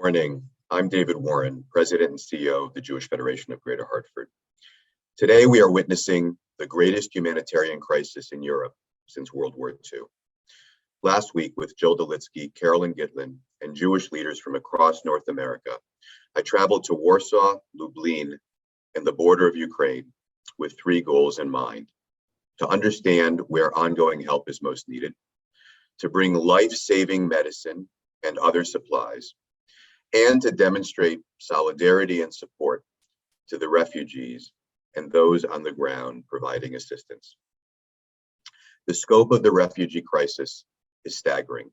Morning. I'm David Warren, President and CEO of the Jewish Federation of Greater Hartford. Today, we are witnessing the greatest humanitarian crisis in Europe since World War II. Last week, with Jill Dolitsky, Carolyn Gitlin, and Jewish leaders from across North America, I traveled to Warsaw, Lublin, and the border of Ukraine with three goals in mind: to understand where ongoing help is most needed, to bring life-saving medicine and other supplies, and to demonstrate solidarity and support to the refugees and those on the ground providing assistance. The scope of the refugee crisis is staggering,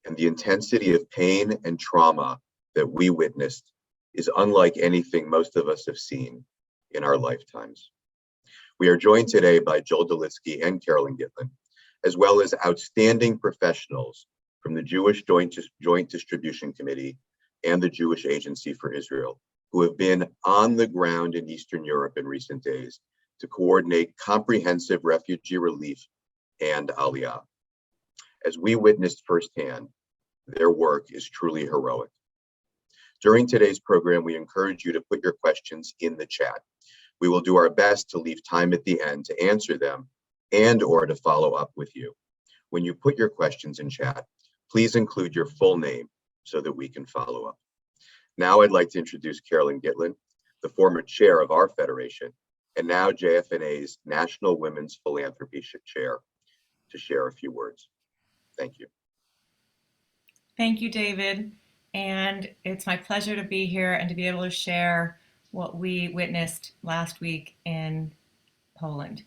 and the intensity of pain and trauma that we witnessed is unlike anything most of us have seen in our lifetimes. We are joined today by Jill Dolitsky and Carolyn Gitlin, as well as outstanding professionals from the Jewish Joint Distribution Committee and the Jewish Agency for Israel, who have been on the ground in Eastern Europe in recent days to coordinate comprehensive refugee relief and Aliyah. As we witnessed firsthand, their work is truly heroic. During today's program, we encourage you to put your questions in the chat. We will do our best to leave time at the end to answer them and/or to follow up with you. When you put your questions in chat, please include your full name so that we can follow up. Now I'd like to introduce Carolyn Gitlin, the former chair of our federation, and now JFNA's National Women's Philanthropy Chair, to share a few words. Thank you. Thank you, David. And it's my pleasure to be here and to be able to share what we witnessed last week in Poland.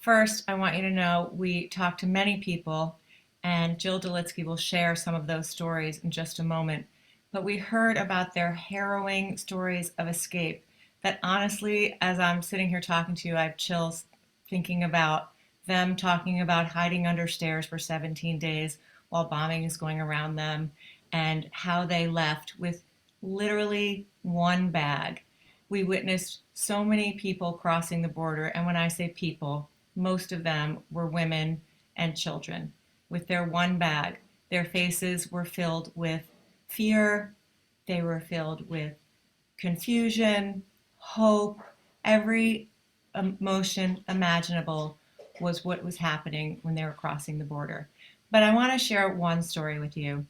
First, I want you to know we talked to many people, and Jill Dolitsky will share some of those stories in just a moment. But we heard about their harrowing stories of escape that honestly, as I'm sitting here talking to you, I have chills thinking about them talking about hiding under stairs for 17 days while bombing is going around them, and how they left with literally one bag. We witnessed so many people crossing the border, and when I say people, most of them were women and children. With their one bag, their faces were filled with fear, they were filled with confusion, hope, every emotion imaginable was what was happening when they were crossing the border. But I want to share one story with you.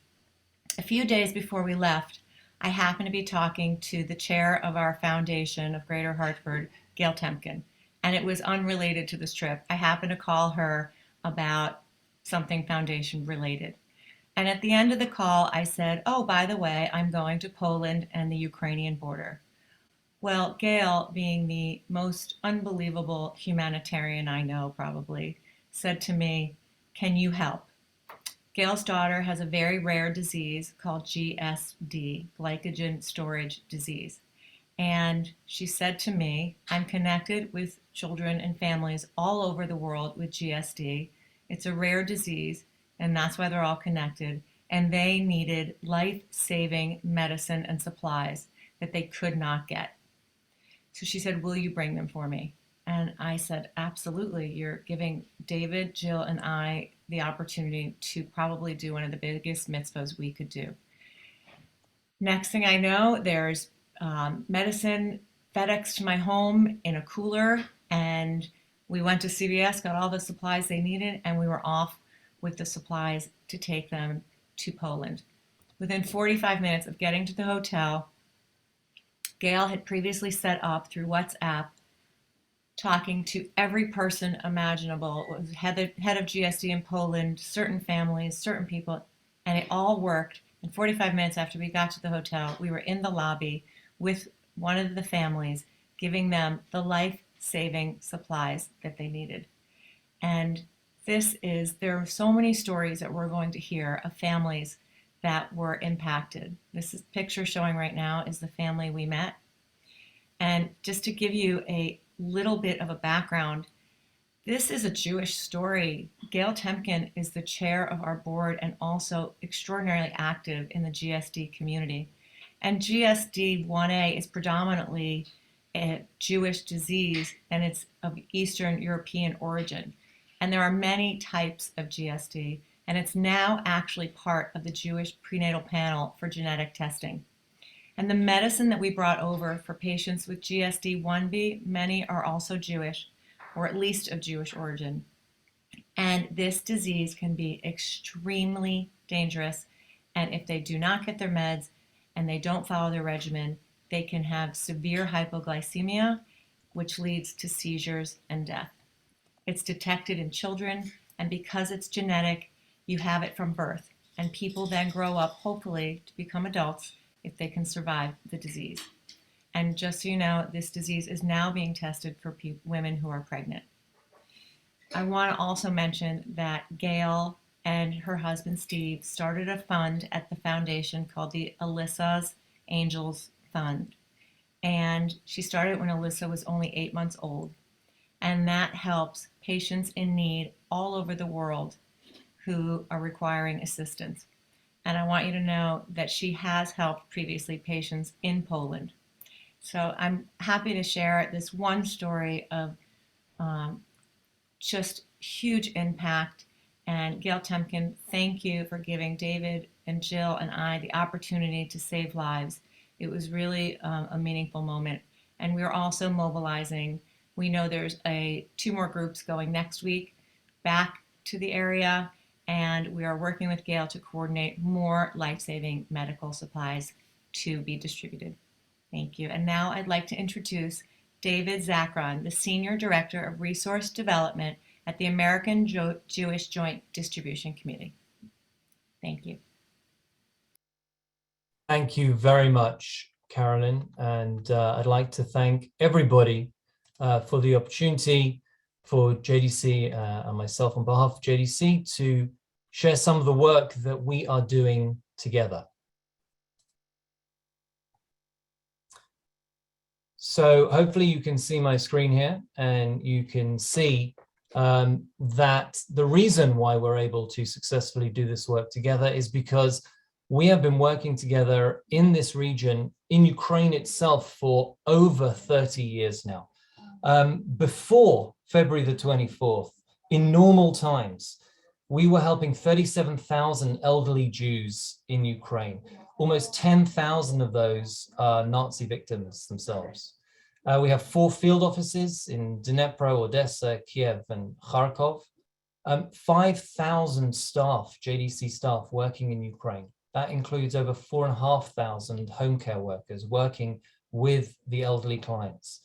A few days before we left, I happened to be talking to the chair of our foundation of Greater Hartford, Gail Temkin, and it was unrelated to this trip. I happened to call her about something foundation related. And at the end of the call, I said, oh, by the way, I'm going to Poland and the Ukrainian border. Well, Gail, being the most unbelievable humanitarian I know probably, said to me, can you help? Gail's daughter has a very rare disease called GSD, glycogen storage disease. And she said to me, I'm connected with children and families all over the world with GSD. It's a rare disease, and that's why they're all connected. And they needed life-saving medicine and supplies that they could not get. So she said, will you bring them for me? And I said, absolutely. You're giving David, Jill, and I the opportunity to probably do one of the biggest mitzvahs we could do. Next thing I know, there's medicine FedEx to my home in a cooler, and we went to CVS, got all the supplies they needed, and we were off with the supplies to take them to Poland. Within 45 minutes of getting to the hotel, Gail had previously set up through WhatsApp talking to every person imaginable. It was head of GSD in Poland, certain families, certain people, and it all worked. And 45 minutes after we got to the hotel, we were in the lobby with one of the families, giving them the life-saving supplies that they needed. And there are so many stories that we're going to hear of families that were impacted. This picture showing right now is the family we met. And just to give you a little bit of a background, this is a Jewish story. Gail Temkin is the chair of our board and also extraordinarily active in the GSD community. And GSD 1A is predominantly a Jewish disease, and it's of Eastern European origin. And there are many types of GSD. and it's now actually part of the Jewish prenatal panel for genetic testing. And the medicine that we brought over for patients with GSD1B, many are also Jewish, or at least of Jewish origin. And this disease can be extremely dangerous. And if they do not get their meds and they don't follow their regimen, they can have severe hypoglycemia, which leads to seizures and death. It's detected in children, and because it's genetic, you have it from birth. And people then grow up, hopefully, to become adults if they can survive the disease. And just so you know, this disease is now being tested for women who are pregnant. I want to also mention that Gail and her husband Steve started a fund at the foundation called the Alyssa's Angels Fund. And she started when Alyssa was only 8 months old. And that helps patients in need all over the world who are requiring assistance. And I want you to know that she has helped previously patients in Poland. So I'm happy to share this one story of just huge impact. And Gail Temkin, thank you for giving David and Jill and I the opportunity to save lives. It was really a meaningful moment. And we're also mobilizing. We know there's 2 more groups going next week back to the area, and we are working with Gail to coordinate more life-saving medical supplies to be distributed. Thank you. And now I'd like to introduce David Zackon, the Senior Director of Resource Development at the American Jewish Joint Distribution Committee. Thank you. Thank you very much, Carolyn. And I'd like to thank everybody for the opportunity for JDC and myself on behalf of JDC to share some of the work that we are doing together. So hopefully you can see my screen here, and you can see that the reason why we're able to successfully do this work together is because we have been working together in this region, in Ukraine itself, for over 30 years now. Before February the 24th, in normal times, we were helping 37,000 elderly Jews in Ukraine. Almost 10,000 of those are Nazi victims themselves. We have 4 field offices in Dnipro, Odessa, Kiev, and Kharkov. 5,000 staff, JDC staff, working in Ukraine. That includes over 4,500 home care workers working with the elderly clients.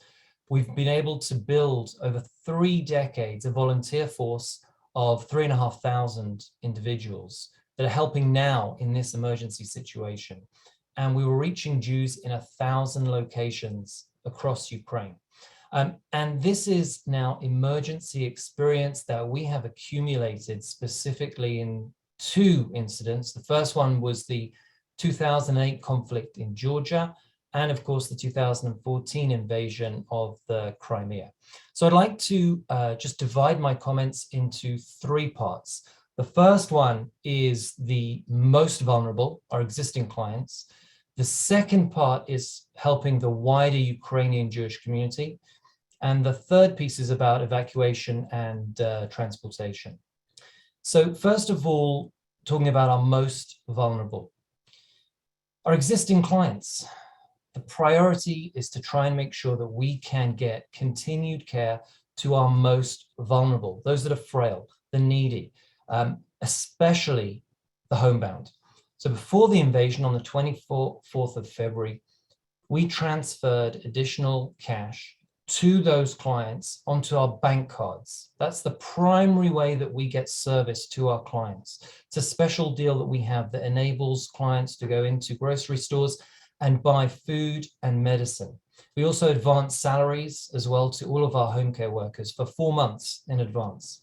We've been able to build over 3 decades a volunteer force of 3,500 individuals that are helping now in this emergency situation. And we were reaching Jews in 1,000 locations across Ukraine. And this is now emergency experience that we have accumulated specifically in 2 incidents. The first one was the 2008 conflict in Georgia, and of course the 2014 invasion of the Crimea. So I'd like to just divide my comments into 3 parts. The first one is the most vulnerable, our existing clients. The second part is helping the wider Ukrainian Jewish community. And the third piece is about evacuation and transportation. So first of all, talking about our most vulnerable. Our existing clients, the priority is to try and make sure that we can get continued care to our most vulnerable, those that are frail, the needy, especially the homebound. So before the invasion on the 24th of February, we transferred additional cash to those clients onto our bank cards. That's the primary way that we get service to our clients. It's a special deal that we have that enables clients to go into grocery stores and buy food and medicine. We also advance salaries as well to all of our home care workers for 4 months in advance.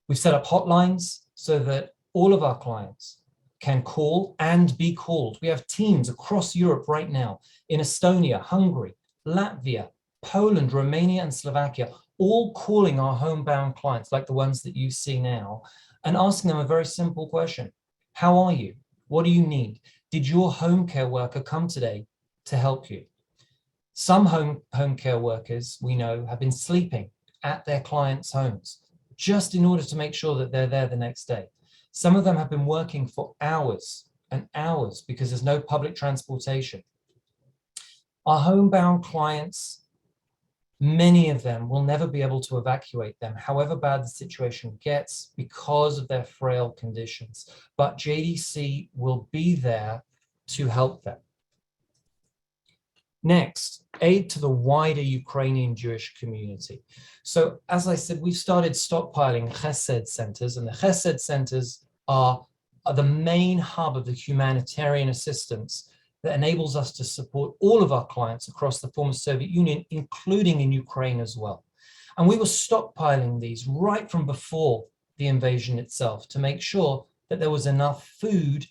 We've set up hotlines so that all of our clients can call and be called. We have teams across Europe right now in Estonia, Hungary, Latvia, Poland, Romania, and Slovakia, all calling our homebound clients like the ones that you see now and asking them a very simple question. How are you? What do you need? Did your home care worker come today to help you? Some home care workers we know have been sleeping at their clients' homes just in order to make sure that they're there the next day. Some of them have been working for hours and hours because there's no public transportation. Our homebound clients, many of them will never be able to evacuate them, however bad the situation gets, because of their frail conditions. But JDC will be there to help them. Next, aid to the wider Ukrainian Jewish community. So as I said, we've started stockpiling Chesed centers, and the Chesed centers are the main hub of the humanitarian assistance that enables us to support all of our clients across the former Soviet Union, including in Ukraine as well. And we were stockpiling these right from before the invasion itself to make sure that there was enough food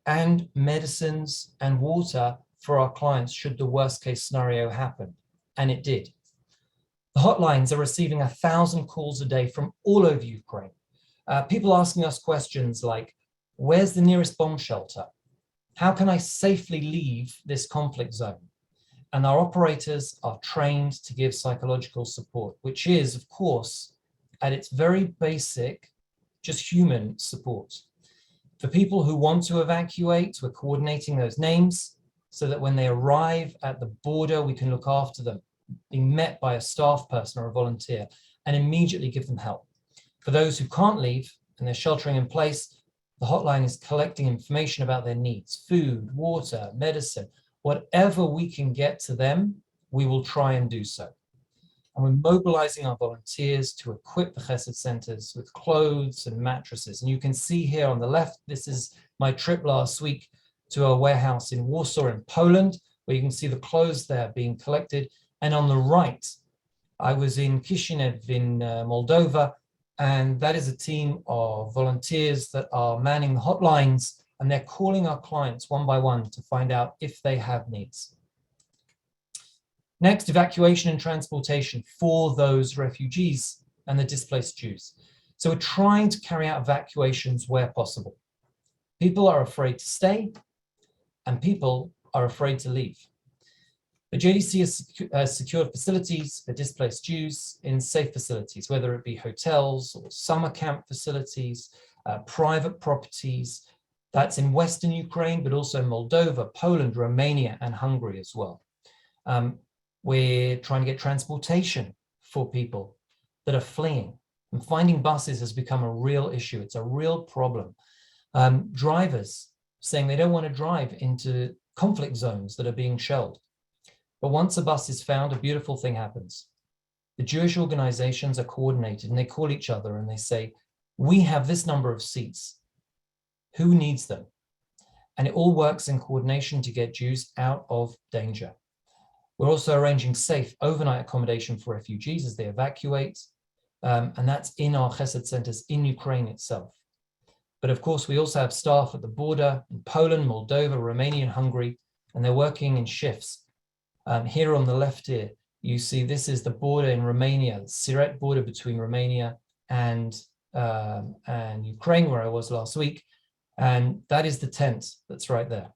and medicines and water for our clients should the worst case scenario happen, and it did. The hotlines are receiving 1,000 calls a day from all over Ukraine. People asking us questions like, where's the nearest bomb shelter? How can I safely leave this conflict zone? And our operators are trained to give psychological support, which is, of course, at its very basic, just human support. For people who want to evacuate, we're coordinating those names so that when they arrive at the border, we can look after them, being met by a staff person or a volunteer, and immediately give them help. For those who can't leave and they're sheltering in place, the hotline is collecting information about their needs, food, water, medicine, whatever we can get to them, we will try and do so. And we're mobilizing our volunteers to equip the Chesed centers with clothes and mattresses. And you can see here on the left, this is my trip last week to a warehouse in Warsaw in Poland, where you can see the clothes there being collected. And on the right, I was in Kishinev in Moldova, and that is a team of volunteers that are manning the hotlines, and they're calling our clients one by one to find out if they have needs. Next, evacuation and transportation for those refugees and the displaced Jews. So we're trying to carry out evacuations where possible. People are afraid to stay, and people are afraid to leave. The JDC has secured facilities for displaced Jews in safe facilities, whether it be hotels or summer camp facilities, private properties. That's in Western Ukraine, but also Moldova, Poland, Romania, and Hungary as well. We're trying to get transportation for people that are fleeing. And finding buses has become a real issue. It's a real problem. Drivers saying they don't want to drive into conflict zones that are being shelled. But once a bus is found, a beautiful thing happens. The Jewish organizations are coordinated and they call each other and they say, we have this number of seats. Who needs them? And it all works in coordination to get Jews out of danger. We're also arranging safe overnight accommodation for refugees as they evacuate. And that's in our Chesed centers in Ukraine itself. But of course, we also have staff at the border in Poland, Moldova, Romania, and Hungary, and they're working in shifts. Here on the left here, you see this is the border in Romania, the Siret border between Romania and Ukraine, where I was last week. And that is the tent that's right there.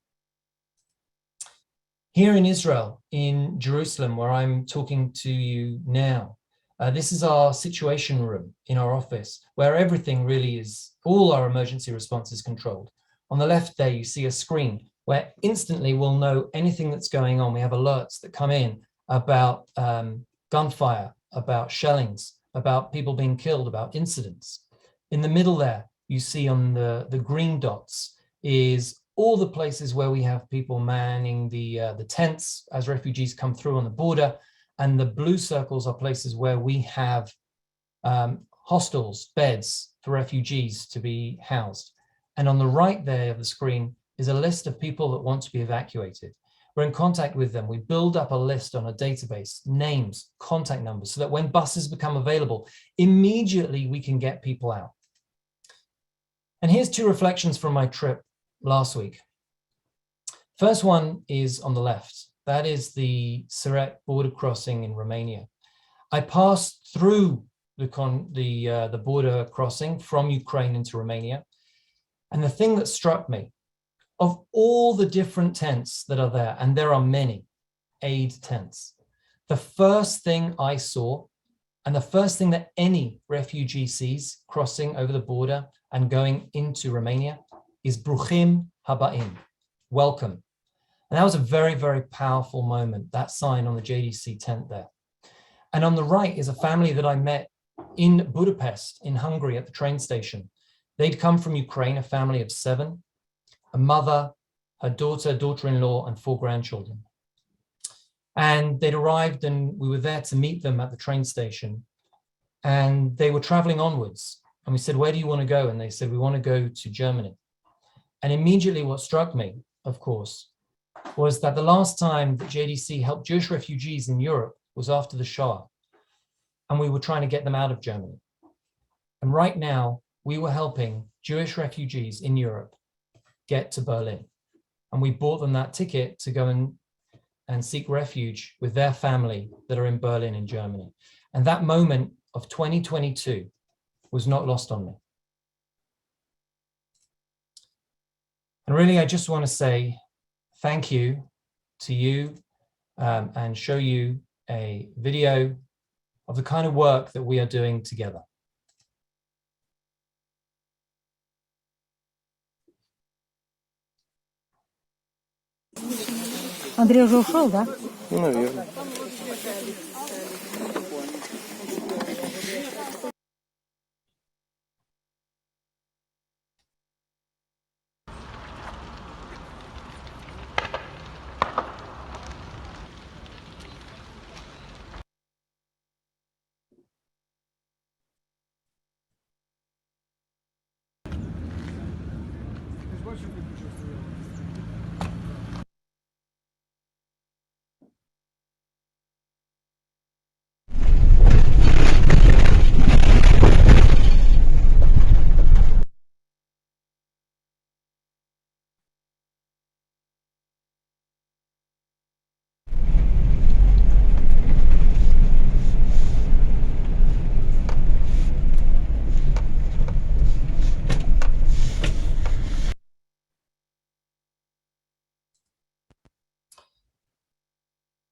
Here in Israel, in Jerusalem, where I'm talking to you now, this is our situation room in our office, where everything really is, all our emergency response is controlled. On the left there, you see a screen where instantly we'll know anything that's going on. We have alerts that come in about gunfire, about shellings, about people being killed, about incidents. In the middle there, you see on the green dots is all the places where we have people manning the tents as refugees come through on the border. And the blue circles are places where we have hostels, beds for refugees to be housed. And on the right there of the screen is a list of people that want to be evacuated. We're in contact with them. We build up a list on a database, names, contact numbers, so that when buses become available, immediately we can get people out. And here's two reflections from my trip last week. First one is on the left. That is the Siret border crossing in Romania. I passed through the border crossing from Ukraine into Romania. And the thing that struck me, of all the different tents that are there, and there are many aid tents, the first thing I saw, And the first thing that any refugee sees crossing over the border and going into Romania is Bruchim Habaim, welcome. And that was a very, very powerful moment, that sign on the JDC tent there. And on the right is a family that I met in Budapest, in Hungary, at the train station. They'd come from Ukraine, a family of 7, a mother, her daughter, daughter-in-law, and 4 grandchildren. And they'd arrived and we were there to meet them at the train station. And they were traveling onwards. And we said, where do you want to go? And they said, we want to go to Germany. And immediately what struck me, of course, was that the last time that JDC helped Jewish refugees in Europe was after the Shoah. And we were trying to get them out of Germany. And right now, we were helping Jewish refugees in Europe get to Berlin. And we bought them that ticket to go and seek refuge with their family that are in Berlin in Germany. And that moment of 2022 was not lost on me. And really, I just want to say thank you to you and show you a video of the kind of work that we are doing together. Андрей уже ушел, да? Ну, наверное.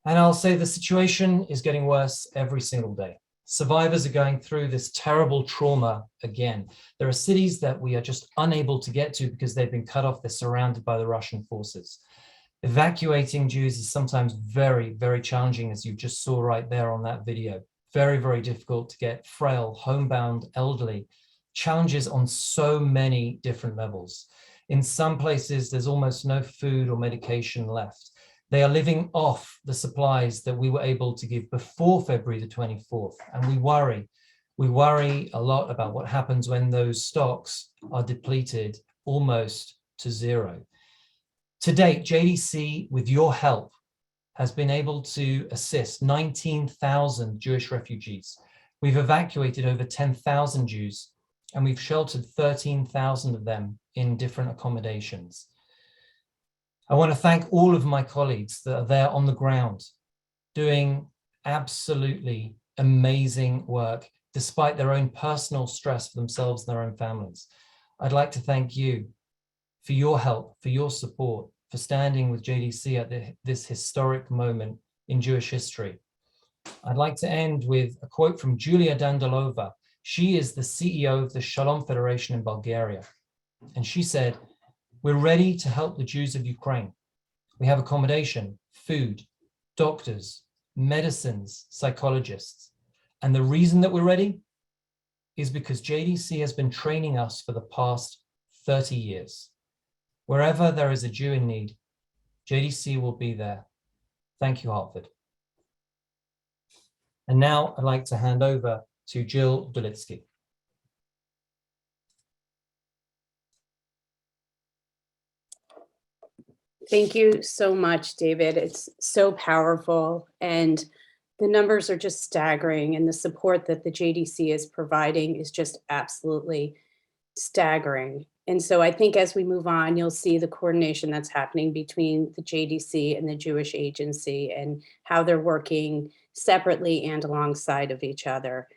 And I'll say the situation is getting worse every single day. Survivors are going through this terrible trauma again. There are cities that we are just unable to get to because they've been cut off. They're surrounded by the Russian forces. Evacuating Jews is sometimes very, very challenging, as you just saw right there on that video. Very, very difficult to get frail, homebound, elderly. Challenges on so many different levels. In some places, there's almost no food or medication left. They are living off the supplies that we were able to give before February the 24th. And we worry a lot about what happens when those stocks are depleted almost to zero. To date, JDC, with your help, has been able to assist 19,000 Jewish refugees. We've evacuated over 10,000 Jews, and we've sheltered 13,000 of them in different accommodations. I want to thank all of my colleagues that are there on the ground doing absolutely amazing work despite their own personal stress for themselves and their own families. I'd like to thank you for your help, for your support, for standing with JDC at this historic moment in Jewish history. I'd like to end with a quote from Julia Dandalova. She is the CEO of the Shalom Federation in Bulgaria. And she said, "We're ready to help the Jews of Ukraine. We have accommodation, food, doctors, medicines, psychologists. And the reason that we're ready is because JDC has been training us for the past 30 years. Wherever there is a Jew in need, JDC will be there." Thank you, Hartford. And now I'd like to hand over to Jill Dulitsky. Thank you so much, David. It's so powerful, and the numbers are just staggering, and the support that the JDC is providing is just absolutely staggering. And so I think as we move on, you'll see the coordination that's happening between the JDC and the Jewish Agency and how they're working separately and alongside of each other.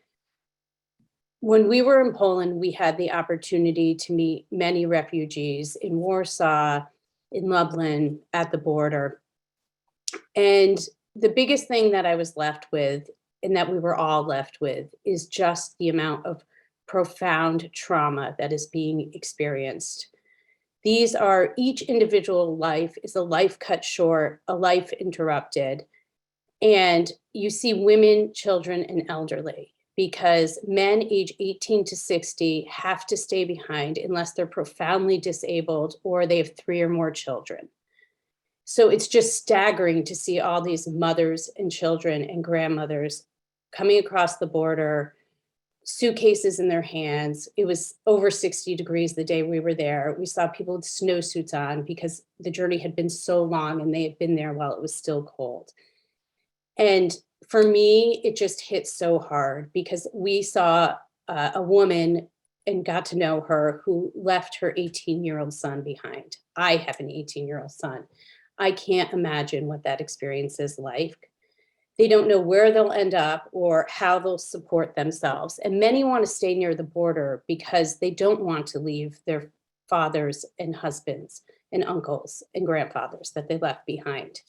When we were in Poland, we had the opportunity to meet many refugees in Warsaw, in Lublin, at the border. And the biggest thing that I was left with and that we were all left with is just the amount of profound trauma that is being experienced. These are, each individual life is a life cut short, a life interrupted. And you see women, children, and elderly, because men age 18 to 60 have to stay behind unless they're profoundly disabled or they have 3 or more children. So it's just staggering to see all these mothers and children and grandmothers coming across the border, suitcases in their hands. It was over 60 degrees the day we were there. We saw people with snowsuits on because the journey had been so long and they had been there while it was still cold. And for me, it just hit so hard because we saw a woman and got to know her who left her 18-year-old son behind. I have an 18-year-old son. I can't imagine what that experience is like. They don't know where they'll end up or how they'll support themselves. And many want to stay near the border because they don't want to leave their fathers and husbands and uncles and grandfathers that they left behind.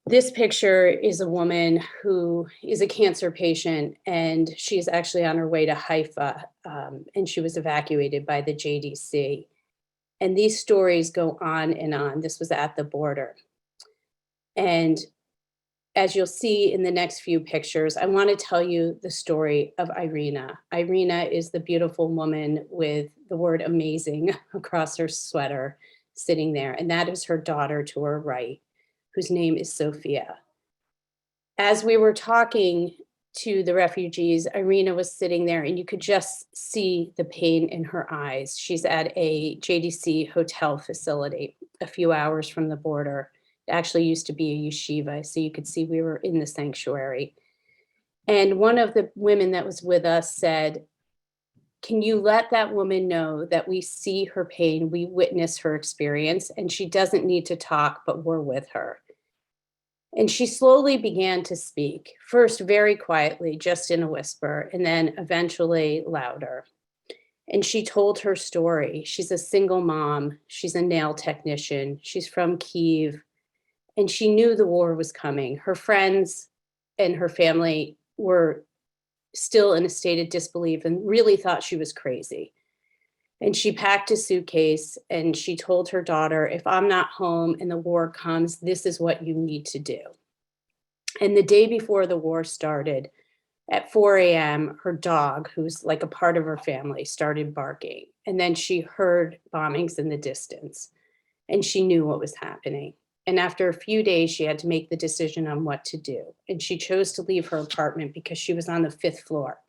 This picture is a woman who is a cancer patient, and she's actually on her way to Haifa, and she was evacuated by the JDC. And these stories go on and on. This was at the border. And as you'll see in the next few pictures, I want to tell you the story of Irina. Irina is the beautiful woman with the word amazing across her sweater sitting there, and that is her daughter to her right, whose name is Sophia. As we were talking to the refugees, Irina was sitting there and you could just see the pain in her eyes. She's at a JDC hotel facility a few hours from the border. It actually used to be a yeshiva, so you could see we were in the sanctuary. And one of the women that was with us said, "Can you let that woman know that we see her pain, we witness her experience, and she doesn't need to talk, but we're with her." And she slowly began to speak, first very quietly, just in a whisper, and then eventually louder. And she told her story. She's a single mom. She's a nail technician. She's from Kyiv. And she knew the war was coming. Her friends and her family were still in a state of disbelief and really thought she was crazy. And she packed a suitcase and she told her daughter, "If I'm not home and the war comes, this is what you need to do." And the day before the war started, at 4 a.m., her dog, who's like a part of her family, started barking. And then she heard bombings in the distance and she knew what was happening. And after a few days, she had to make the decision on what to do. And she chose to leave her apartment because she was on the 5th floor.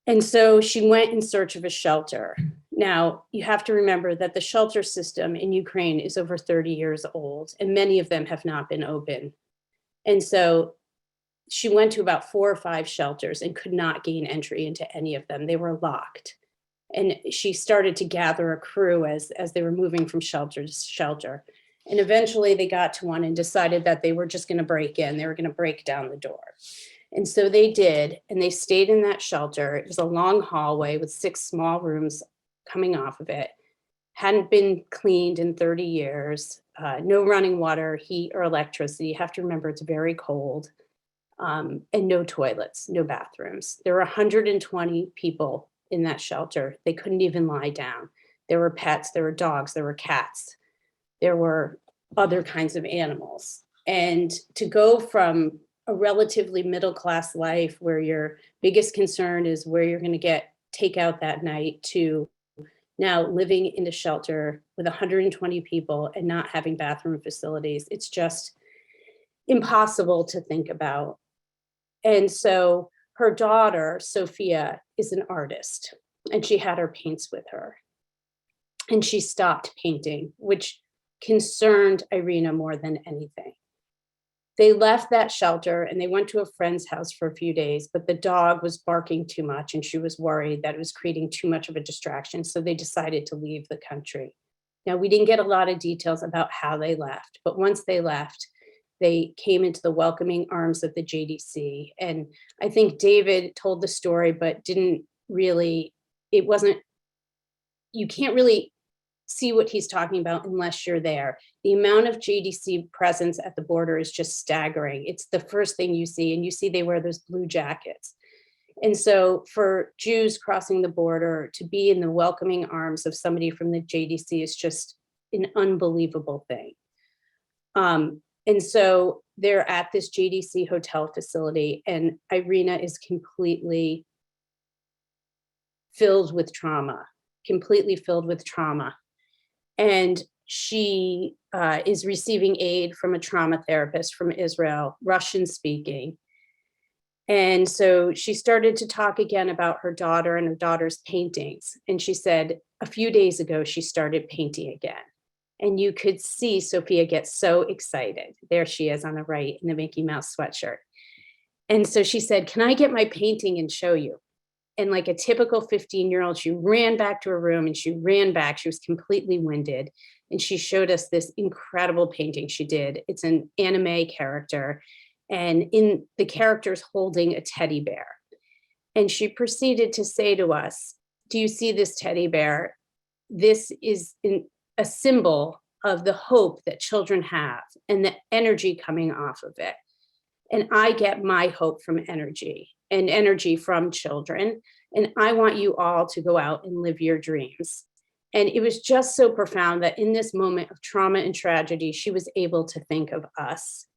And so she went in search of a shelter. Now, you have to remember that the shelter system in Ukraine is over 30 years old, and many of them have not been open. And so she went to about 4 or 5 shelters and could not gain entry into any of them. They were locked. And she started to gather a crew as they were moving from shelter to shelter. And eventually they got to one and decided that they were just going to break in. They were going to break down the door. And so they did, and they stayed in that shelter. It was a long hallway with 6 small rooms coming off of it. Hadn't been cleaned in 30 years, no running water, heat, or electricity. You have to remember it's very cold, and no toilets, no bathrooms. There were 120 people in that shelter. They couldn't even lie down. There were pets, there were dogs, there were cats, there were other kinds of animals. And to go from a relatively middle-class life where your biggest concern is where you're going to get takeout that night to now living in a shelter with 120 people and not having bathroom facilities, it's just impossible to think about. And so her daughter, Sophia, is an artist, and she had her paints with her. And she stopped painting, which concerned Irina more than anything. They left that shelter and they went to a friend's house for a few days, but the dog was barking too much and she was worried that it was creating too much of a distraction. So they decided to leave the country. Now, we didn't get a lot of details about how they left, but once they left, they came into the welcoming arms of the JDC. And I think David told the story, but didn't really, you can't really see what he's talking about unless you're there. The amount of JDC presence at the border is just staggering. It's the first thing you see, and you see they wear those blue jackets. And so for Jews crossing the border to be in the welcoming arms of somebody from the JDC is just an unbelievable thing. And so they're at this JDC hotel facility, and Irina is completely filled with trauma, And she is receiving aid from a trauma therapist from Israel, Russian speaking. And so she started to talk again about her daughter and her daughter's paintings. And she said a few days ago, she started painting again. And you could see Sophia get so excited. There she is on the right in the Mickey Mouse sweatshirt. And so she said, can I get my painting and show you? And like a typical 15-year-old, she ran back to her room and she ran back. She was completely winded. And she showed us this incredible painting she did. It's an anime character. And in the character's holding a teddy bear. And she proceeded to say to us, do you see this teddy bear? This is a symbol of the hope that children have and the energy coming off of it. And I get my hope from energy and energy from children. And I want you all to go out and live your dreams. And it was just so profound that in this moment of trauma and tragedy, she was able to think of us.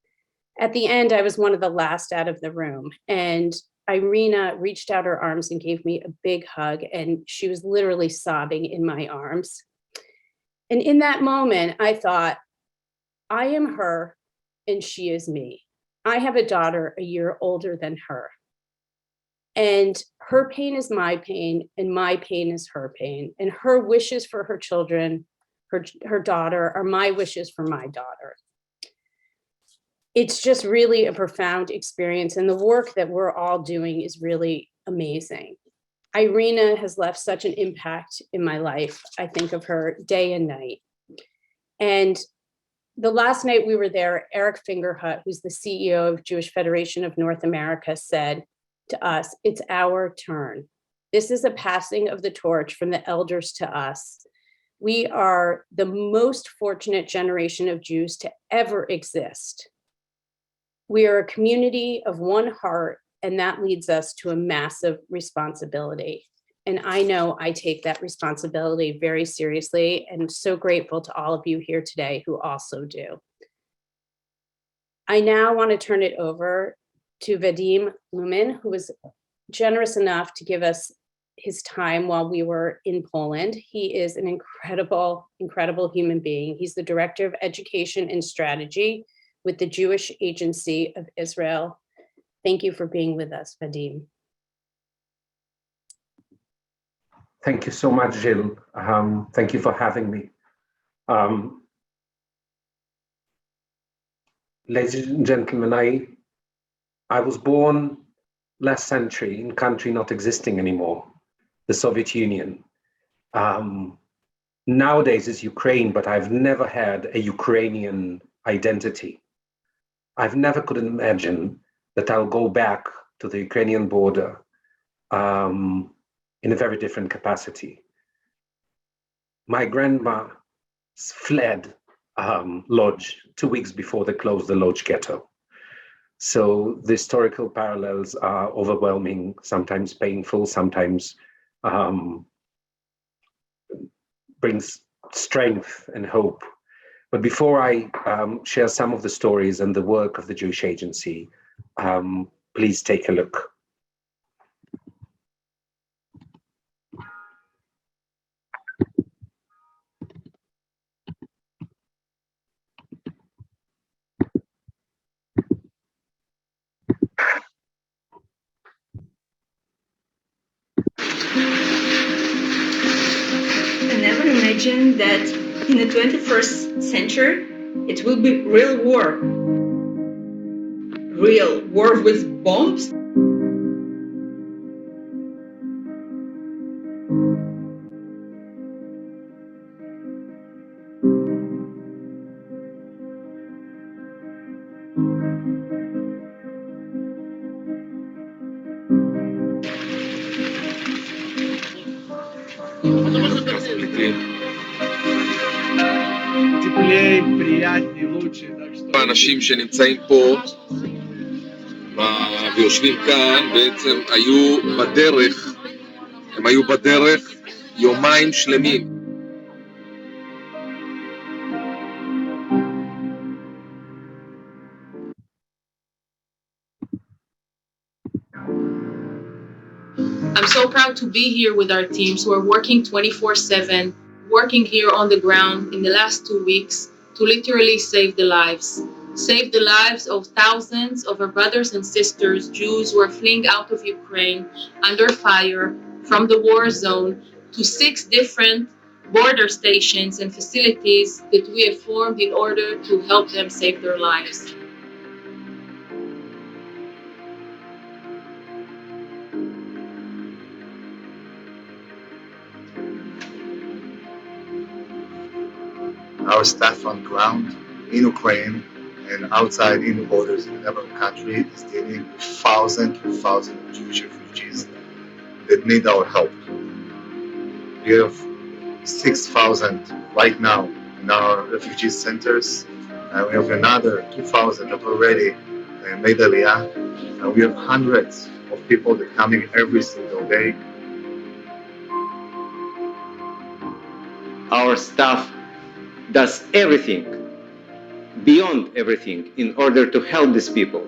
At the end, I was one of the last out of the room, and Irina reached out her arms and gave me a big hug, and she was literally sobbing in my arms. And in that moment, I thought, I am her and she is me. I have a daughter a year older than her. And her pain is my pain, and my pain is her pain. And her wishes for her children, her daughter, are my wishes for my daughter. It's just really a profound experience. And the work that we're all doing is really amazing. Irina has left such an impact in my life. I think of her day and night. And the last night we were there, Eric Fingerhut, who's the CEO of Jewish Federation of North America, said to us, it's our turn. This is a passing of the torch from the elders to us. We are the most fortunate generation of Jews to ever exist. We are a community of one heart, and that leads us to a massive responsibility. And I know I take that responsibility very seriously, and so grateful to all of you here today who also do. I now want to turn it over to Vadim Blumin, who was generous enough to give us his time while we were in Poland. He is an incredible, incredible human being. He's the Director of Education and Strategy with the Jewish Agency of Israel. Thank you for being with us, Vadim. Thank you so much, Jill. Thank you for having me. Ladies and gentlemen, I was born last century in a country not existing anymore, the Soviet Union. Nowadays it's Ukraine, but I've never had a Ukrainian identity. I've never could imagine that I'll go back to the Ukrainian border in a very different capacity. My grandma fled Lodz 2 weeks before they closed the Lodz ghetto. So the historical parallels are overwhelming, sometimes painful, sometimes brings strength and hope. But before I share some of the stories and the work of the Jewish Agency, please take a look. I never imagined that in the 21st century, it will be real war. Real war with bombs. האנשים שנמצאים פה ויושבים כאן בעצם הם היו בדרך יומיים שלמים. I'm so proud to be here with our teams who are working 24/7, working here on the ground in the last 2 weeks to literally save the lives of thousands of our brothers and sisters, Jews who are fleeing out of Ukraine under fire from the war zone to 6 different border stations and facilities that we have formed in order to help them save their lives. Our staff on ground in Ukraine and outside in the borders in the neighboring country is dealing with thousands of Jewish refugees that need our help. We have 6,000 right now in our refugee centers. We have another 2,000 that already made Aliyah. We have hundreds of people that are coming every single day. Our staff does everything, beyond everything, in order to help these people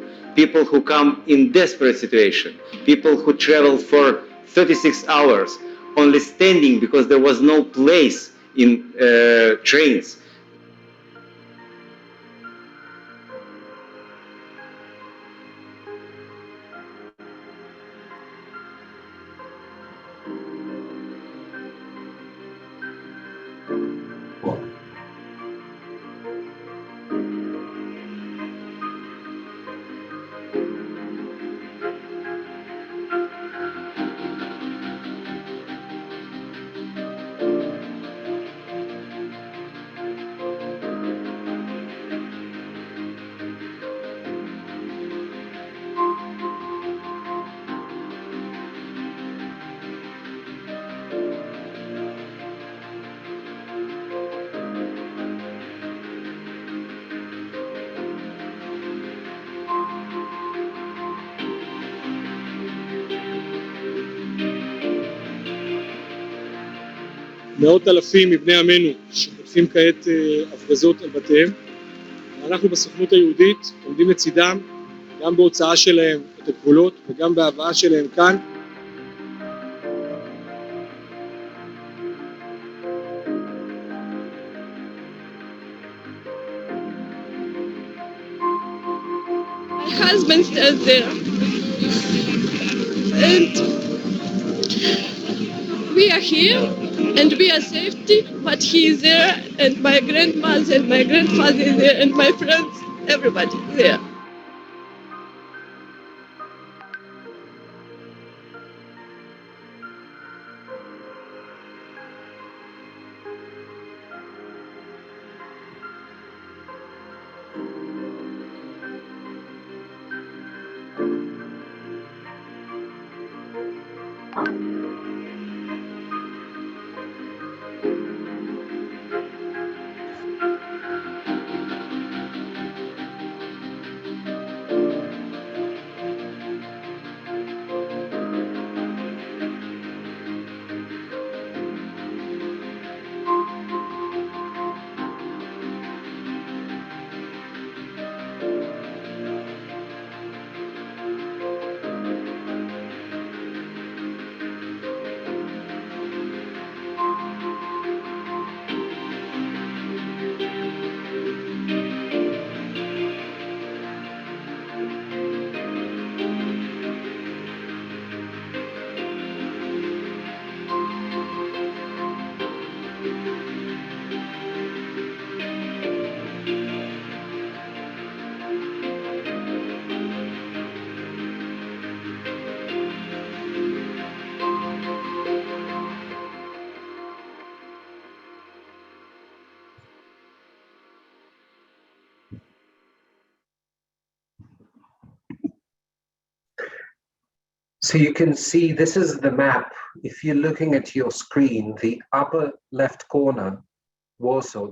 who come in desperate situation, people who travel for 36 hours only standing because there was no place in trains. מאות אלפים מבני עמנו שחוטפים כעת הפגזות על בתיהם, ואנחנו בסוכנות היהודית עומדים לצידם גם בהוצאה שלהם את הגבולות וגם בהבאה שלהם כאן. My husband stands there and we are here and we are safety, but he is there and my grandmother and my grandfather is there and my friends, everybody is there. So you can see, this is the map. If you're looking at your screen, the upper left corner, Warsaw,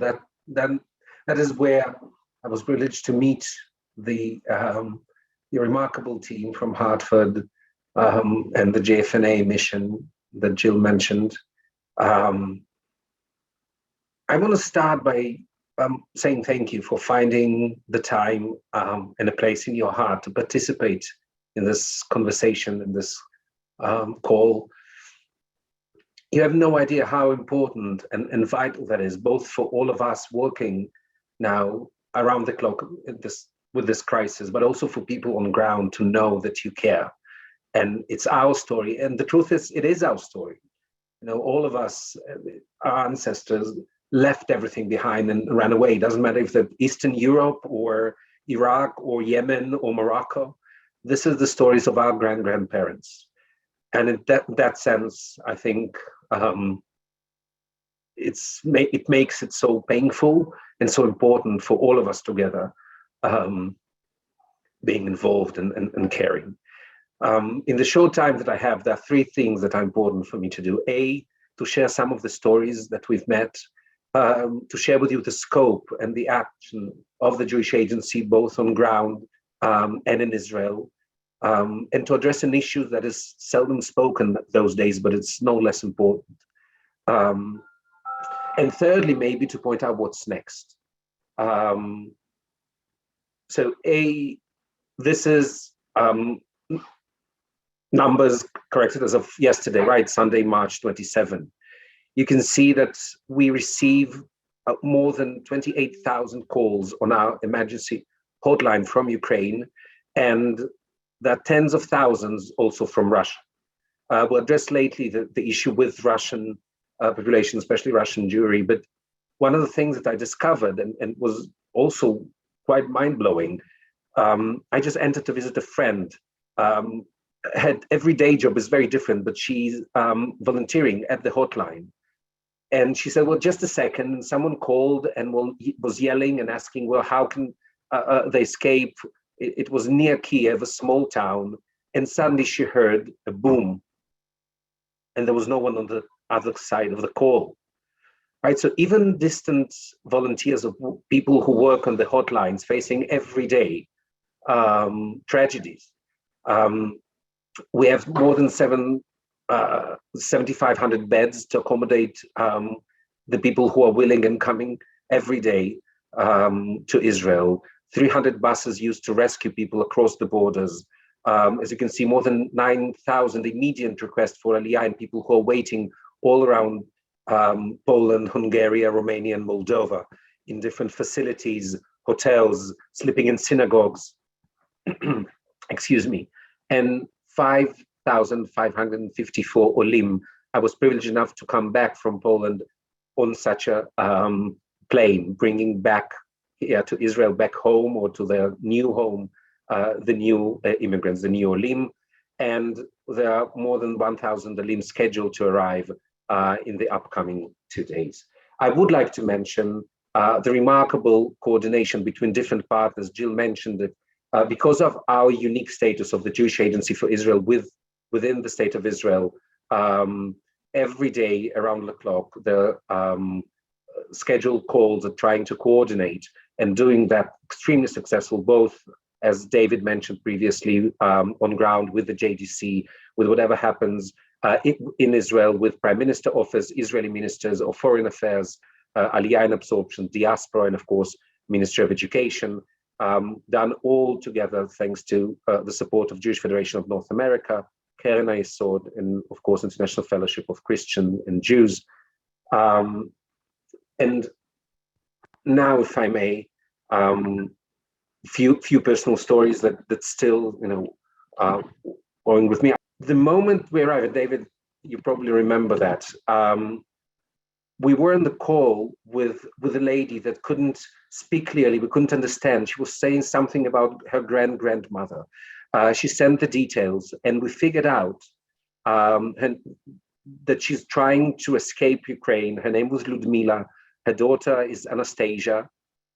that is where I was privileged to meet the remarkable team from Hartford and the JFNA mission that Jill mentioned. I want to start by saying thank you for finding the time and a place in your heart to participate in this conversation, in this call. You have no idea how important and vital that is, both for all of us working now around the clock with this crisis, but also for people on ground to know that you care. And it's our story. And the truth is, it is our story. You know, all of us, our ancestors, left everything behind and ran away. It doesn't matter if they're Eastern Europe or Iraq or Yemen or Morocco. This is the stories of our grandparents. And in that sense, I think it makes it so painful and so important for all of us together being involved and caring. In the short time that I have, there are three things that are important for me to do. A, to share some of the stories that we've met, to share with you the scope and the action of the Jewish Agency, both on ground and in Israel, and to address an issue that is seldom spoken those days, but it's no less important. And thirdly, maybe to point out what's next. So this is numbers corrected as of yesterday, right? Sunday, March 27. You can see that we receive more than 28,000 calls on our emergency hotline from Ukraine, and there are tens of thousands also from Russia. We'll address lately the issue with Russian population, especially Russian Jewry. But one of the things that I discovered and was also quite mind-blowing, I just entered to visit a friend. Her everyday job is very different, but she's volunteering at the hotline. And she said, well, just a second. And someone called and was yelling and asking, well, how can they escape? It was near Kiev, a small town. And suddenly she heard a boom. And there was no one on the other side of the call. Right, so even distant volunteers of people who work on the hotlines facing every day tragedies. We have more than 7,500 beds to accommodate the people who are willing and coming every day to Israel. 300 buses used to rescue people across the borders. As you can see, more than 9,000 immediate requests for Aliyah and people who are waiting all around Poland, Hungary, Romania, and Moldova in different facilities, hotels, sleeping in synagogues, excuse me, and 5,554 Olim. I was privileged enough to come back from Poland on such a plane, bringing back here to Israel, back home or to their new home, the new immigrants, the new Olim. And there are more than 1,000 Olim scheduled to arrive in the upcoming 2 days. I would like to mention the remarkable coordination between different partners. Jill mentioned it. Because of our unique status of the Jewish Agency for Israel within the state of Israel, every day around the clock, the scheduled calls are trying to coordinate and doing that extremely successful, both, as David mentioned previously, on ground with the JDC, with whatever happens in Israel with Prime Minister office, Israeli ministers of foreign affairs, Aliyah and absorption, diaspora, and of course, Ministry of Education, done all together thanks to the support of Jewish Federation of North America, Keren HaYesod, and of course, International Fellowship of Christian and Jews. And now, if I may, few personal stories that still, going with me. The moment we arrived, and David, you probably remember that, we were on the call with a lady that couldn't speak clearly. We couldn't understand. She was saying something about her grandmother. She sent the details, and we figured out that she's trying to escape Ukraine. Her name was Ludmila. Her daughter is Anastasia.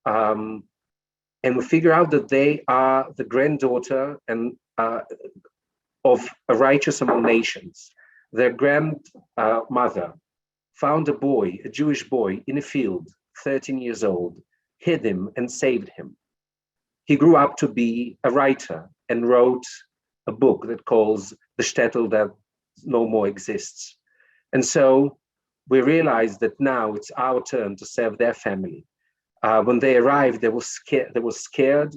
And we figure out that they are the granddaughter of a righteous among nations. Their grandmother found a boy, a Jewish boy, in a field, 13 years old, hid him and saved him. He grew up to be a writer and wrote a book that calls The Shtetl That No More Exists. And so we realized that now it's our turn to serve their family. When they arrived, they were scared,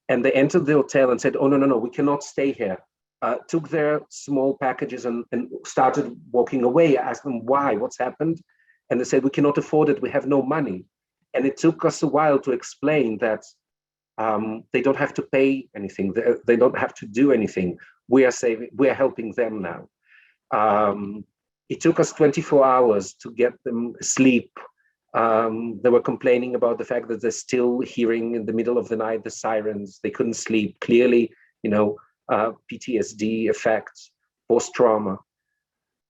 and they entered the hotel and said, oh, no, we cannot stay here. Took their small packages and started walking away. I asked them why, what's happened? And they said, we cannot afford it, we have no money. And it took us a while to explain that they don't have to pay anything, they don't have to do anything. We are helping them now. It took us 24 hours to get them asleep. They were complaining about the fact that they're still hearing in the middle of the night the sirens. They couldn't sleep. Clearly, PTSD effects, post-trauma.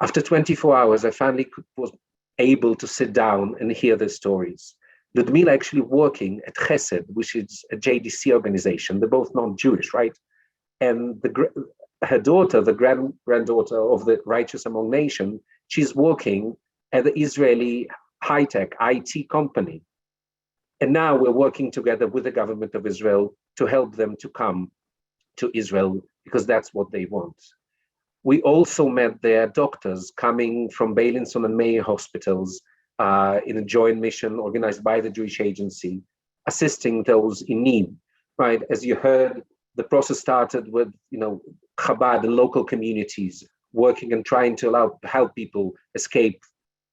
After 24 hours, I finally was able to sit down and hear their stories. Ludmila actually working at Chesed, which is a JDC organization. They're both non-Jewish, right? And her daughter, the granddaughter of the Righteous Among Nations, she's working at the Israeli high-tech IT company. And now we're working together with the government of Israel to help them to come to Israel because that's what they want. We also met their doctors coming from Beilinson and Meir hospitals in a joint mission organized by the Jewish Agency, assisting those in need, right? As you heard, the process started with, Chabad and local communities working and trying to help people escape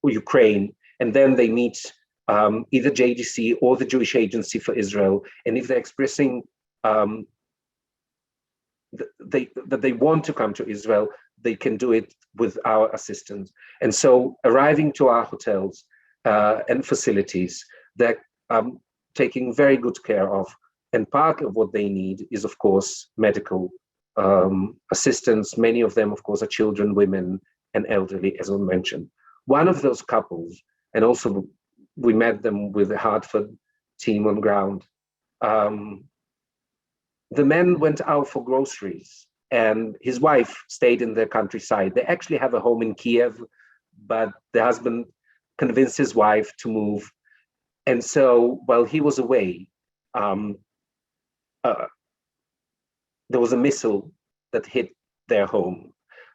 Ukraine. And then they meet either JDC or the Jewish Agency for Israel. And if they're expressing that they want to come to Israel, they can do it with our assistance. And so arriving to our hotels and facilities, they're taking very good care of. And part of what they need is, of course, medical assistance. Many of them, of course, are children, women, and elderly, as I mentioned. One of those couples, and also we met them with the Hartford team on ground, the man went out for groceries and his wife stayed in the countryside. They actually have a home in Kiev, but the husband convinced his wife to move. And so while he was away, there was a missile that hit their home.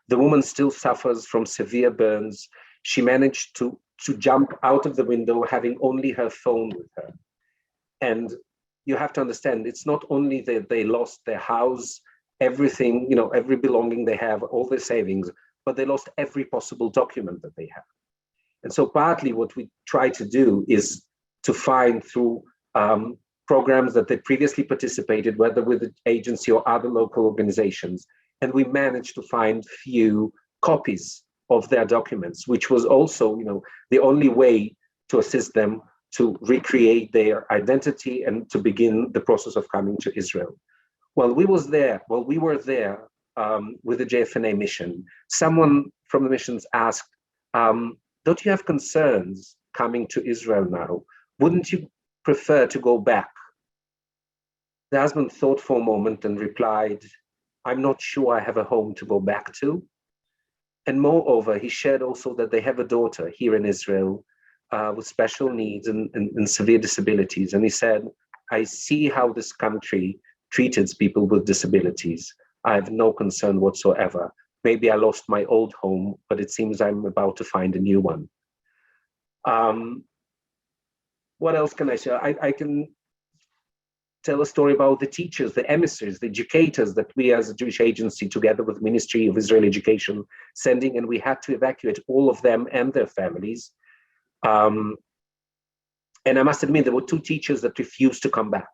The woman still suffers from severe burns. She managed to jump out of the window having only her phone with her. And you have to understand, it's not only that they lost their house, everything, every belonging they have, all their savings, but they lost every possible document that they have. And so partly what we try to do is to find through programs that they previously participated, whether with the agency or other local organizations. And we managed to find few copies of their documents, which was also, the only way to assist them to recreate their identity and to begin the process of coming to Israel. While we were there with the JFNA mission, someone from the missions asked, don't you have concerns coming to Israel now? Wouldn't you prefer to go back? The husband thought for a moment and replied, I'm not sure I have a home to go back to. And moreover, he shared also that they have a daughter here in Israel with special needs and severe disabilities. And he said, I see how this country treated people with disabilities. I have no concern whatsoever. Maybe I lost my old home, but it seems I'm about to find a new one. What else can I share? I can tell a story about the teachers, the emissaries, the educators that we as a Jewish agency, together with the Ministry of Israel Education, sending, and we had to evacuate all of them and their families. And I must admit, there were 2 teachers that refused to come back.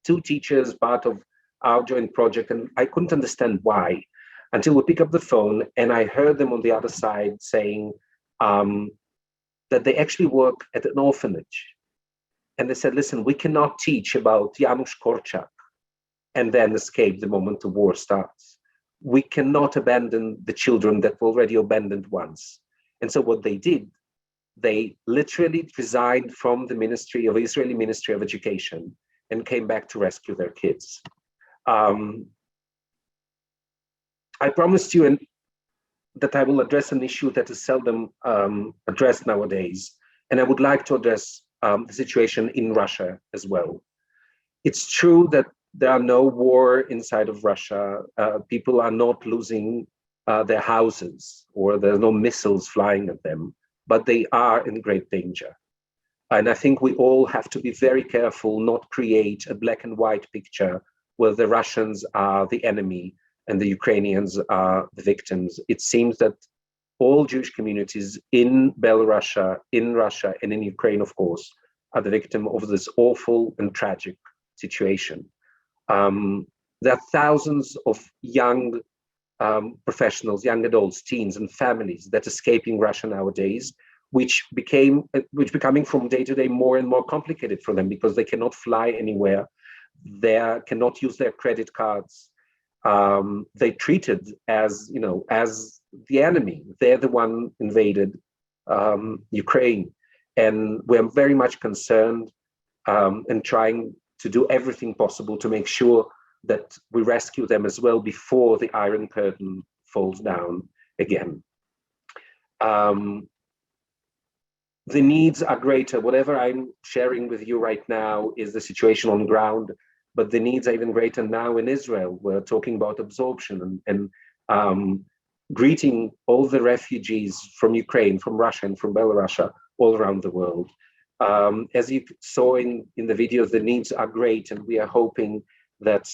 2 teachers, part of our joint project, and I couldn't understand why, until we pick up the phone and I heard them on the other side saying that they actually work at an orphanage. And they said, listen, we cannot teach about Janusz Korczak and then escape the moment the war starts. We cannot abandon the children that were already abandoned once. And so what they did, they literally resigned from the Israeli Ministry of Education and came back to rescue their kids. I promised you that I will address an issue that is seldom addressed nowadays. And I would like to address the situation in Russia as well. It's true that there are no war inside of Russia. People are not losing their houses, or there's no missiles flying at them, but they are in great danger. And I think we all have to be very careful not create a black and white picture where the Russians are the enemy and the Ukrainians are the victims. It seems that all Jewish communities in Belarus, in Russia, and in Ukraine, of course, are the victim of this awful and tragic situation. There are thousands of young professionals, young adults, teens, and families that are escaping Russia nowadays, which becoming from day to day more and more complicated for them because they cannot fly anywhere, they cannot use their credit cards. They treated as as the enemy. They're the one invaded Ukraine, and we're very much concerned and trying to do everything possible to make sure that we rescue them as well before the Iron Curtain falls down again. The needs are greater. Whatever I'm sharing with you right now is the situation on ground, but the needs are even greater now in Israel. We're talking about absorption and greeting all the refugees from Ukraine, from Russia, and from Belarus all around the world. As you saw in the video, the needs are great, and we are hoping that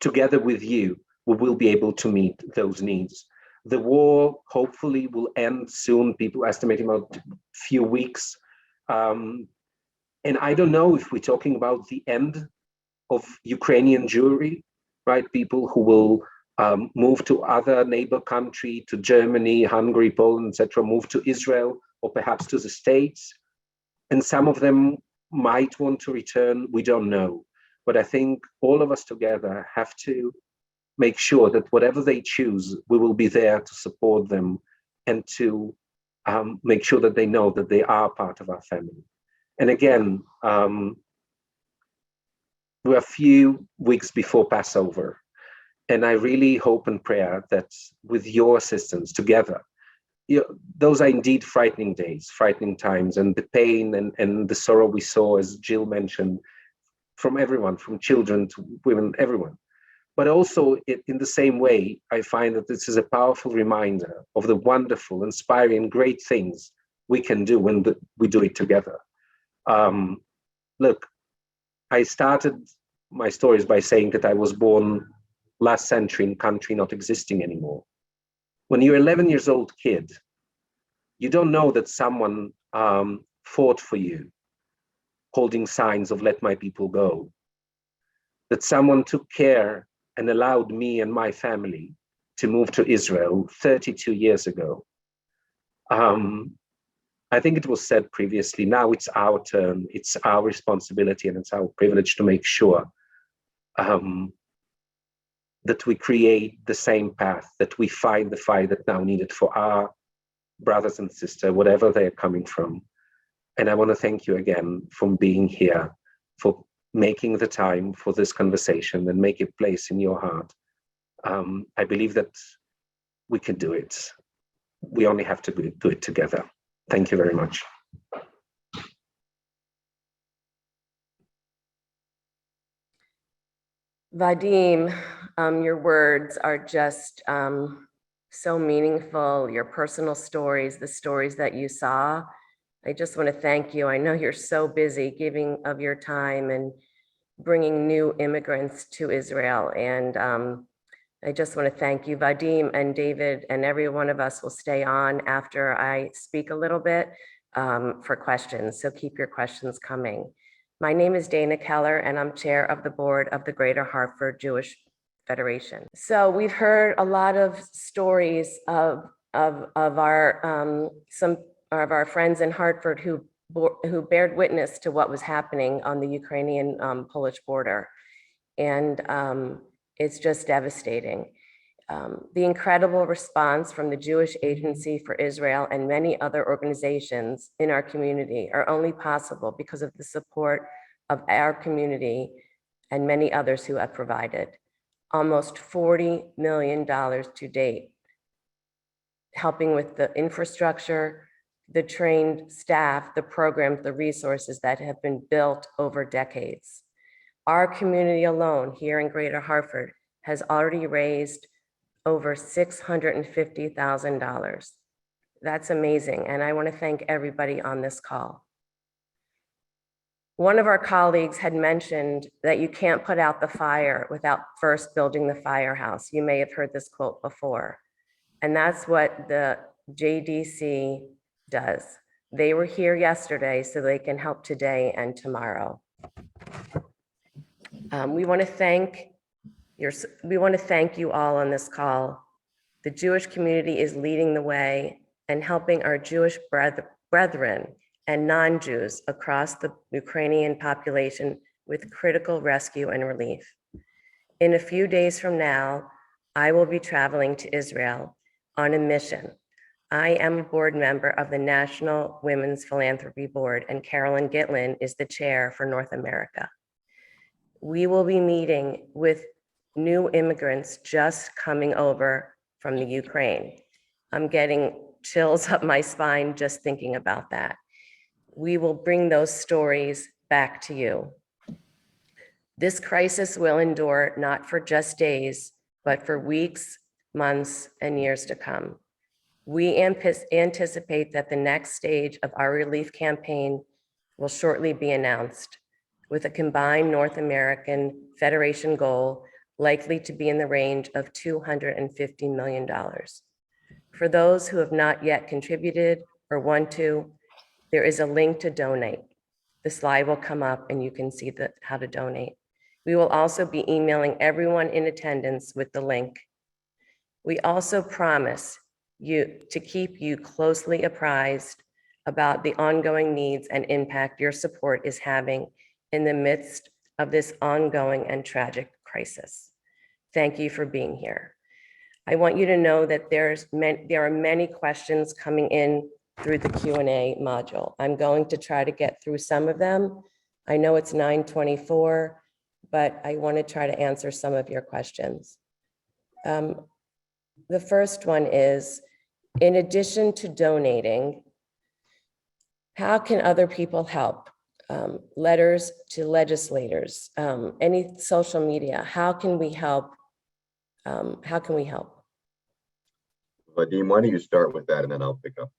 together with you, we will be able to meet those needs. The war hopefully will end soon. People estimating about a few weeks. And I don't know if we're talking about the end of Ukrainian Jewry, right? People who will move to other neighbor country, to Germany, Hungary, Poland, etc., move to Israel, or perhaps to the States. And some of them might want to return, we don't know. But I think all of us together have to make sure that whatever they choose, we will be there to support them and to make sure that they know that they are part of our family. And again, we're a few weeks before Passover, and I really hope and pray that with your assistance together, those are indeed frightening days, frightening times, and the pain and the sorrow we saw, as Jill mentioned, from everyone, from children to women, everyone. But also, in the same way, I find that this is a powerful reminder of the wonderful, inspiring, great things we can do when we do it together. Look, I started my stories by saying that I was born last century in a country not existing anymore. When you're an 11 years old kid, you don't know that someone fought for you, holding signs of "Let my people go," that someone took care and allowed me and my family to move to Israel 32 years ago. I think it was said previously, now it's our turn, it's our responsibility, and it's our privilege to make sure that we create the same path, that we find the fight that now needed for our brothers and sisters, whatever they're coming from. And I want to thank you again for being here, for making the time for this conversation and make a place in your heart. I believe that we can do it. We only have to do it together. Thank you very much. Vadim, your words are just so meaningful, your personal stories, the stories that you saw. I just want to thank you. I know you're so busy giving of your time and bringing new immigrants to Israel. And I just want to thank you, Vadim and David, and every one of us will stay on after I speak a little bit for questions. So keep your questions coming. My name is Dana Keller, and I'm chair of the board of the Greater Hartford Jewish Federation. So we've heard a lot of stories of our some of our friends in Hartford who bared witness to what was happening on the Ukrainian-Polish border. And it's just devastating. The incredible response from the Jewish Agency for Israel and many other organizations in our community are only possible because of the support of our community and many others who have provided. Almost $40 million to date, helping with the infrastructure, the trained staff, the programs, the resources that have been built over decades. Our community alone here in Greater Hartford has already raised over $650,000. That's amazing, and I want to thank everybody on this call. One of our colleagues had mentioned that you can't put out the fire without first building the firehouse. You may have heard this quote before, and that's what the JDC does. They were here yesterday so they can help today and tomorrow. We want to thank you all on this call. The Jewish community is leading the way and helping our Jewish brethren and non-Jews across the Ukrainian population with critical rescue and relief. In a few days from now, I will be traveling to Israel on a mission. I am a board member of the National Women's Philanthropy Board, and Carolyn Gitlin is the chair for North America. We will be meeting with new immigrants just coming over from the Ukraine. I'm getting chills up my spine just thinking about that. We will bring those stories back to you. This crisis will endure not for just days, but for weeks, months, and years to come. We anticipate that the next stage of our relief campaign will shortly be announced, with a combined North American Federation goal likely to be in the range of $250 million. For those who have not yet contributed or want to, there is a link to donate. The slide will come up and you can see how to donate. We will also be emailing everyone in attendance with the link. We also promise to keep you closely apprised about the ongoing needs and impact your support is having in the midst of this ongoing and tragic crisis. Thank you for being here. I want you to know that there are many questions coming in through the Q&A module. I'm going to try to get through some of them. I know it's 9:24, but I want to try to answer some of your questions. The first one is, in addition to donating, how can other people help? Letters to legislators, any social media, how can we help? How can we help? Vadim, why don't you start with that and then I'll pick up.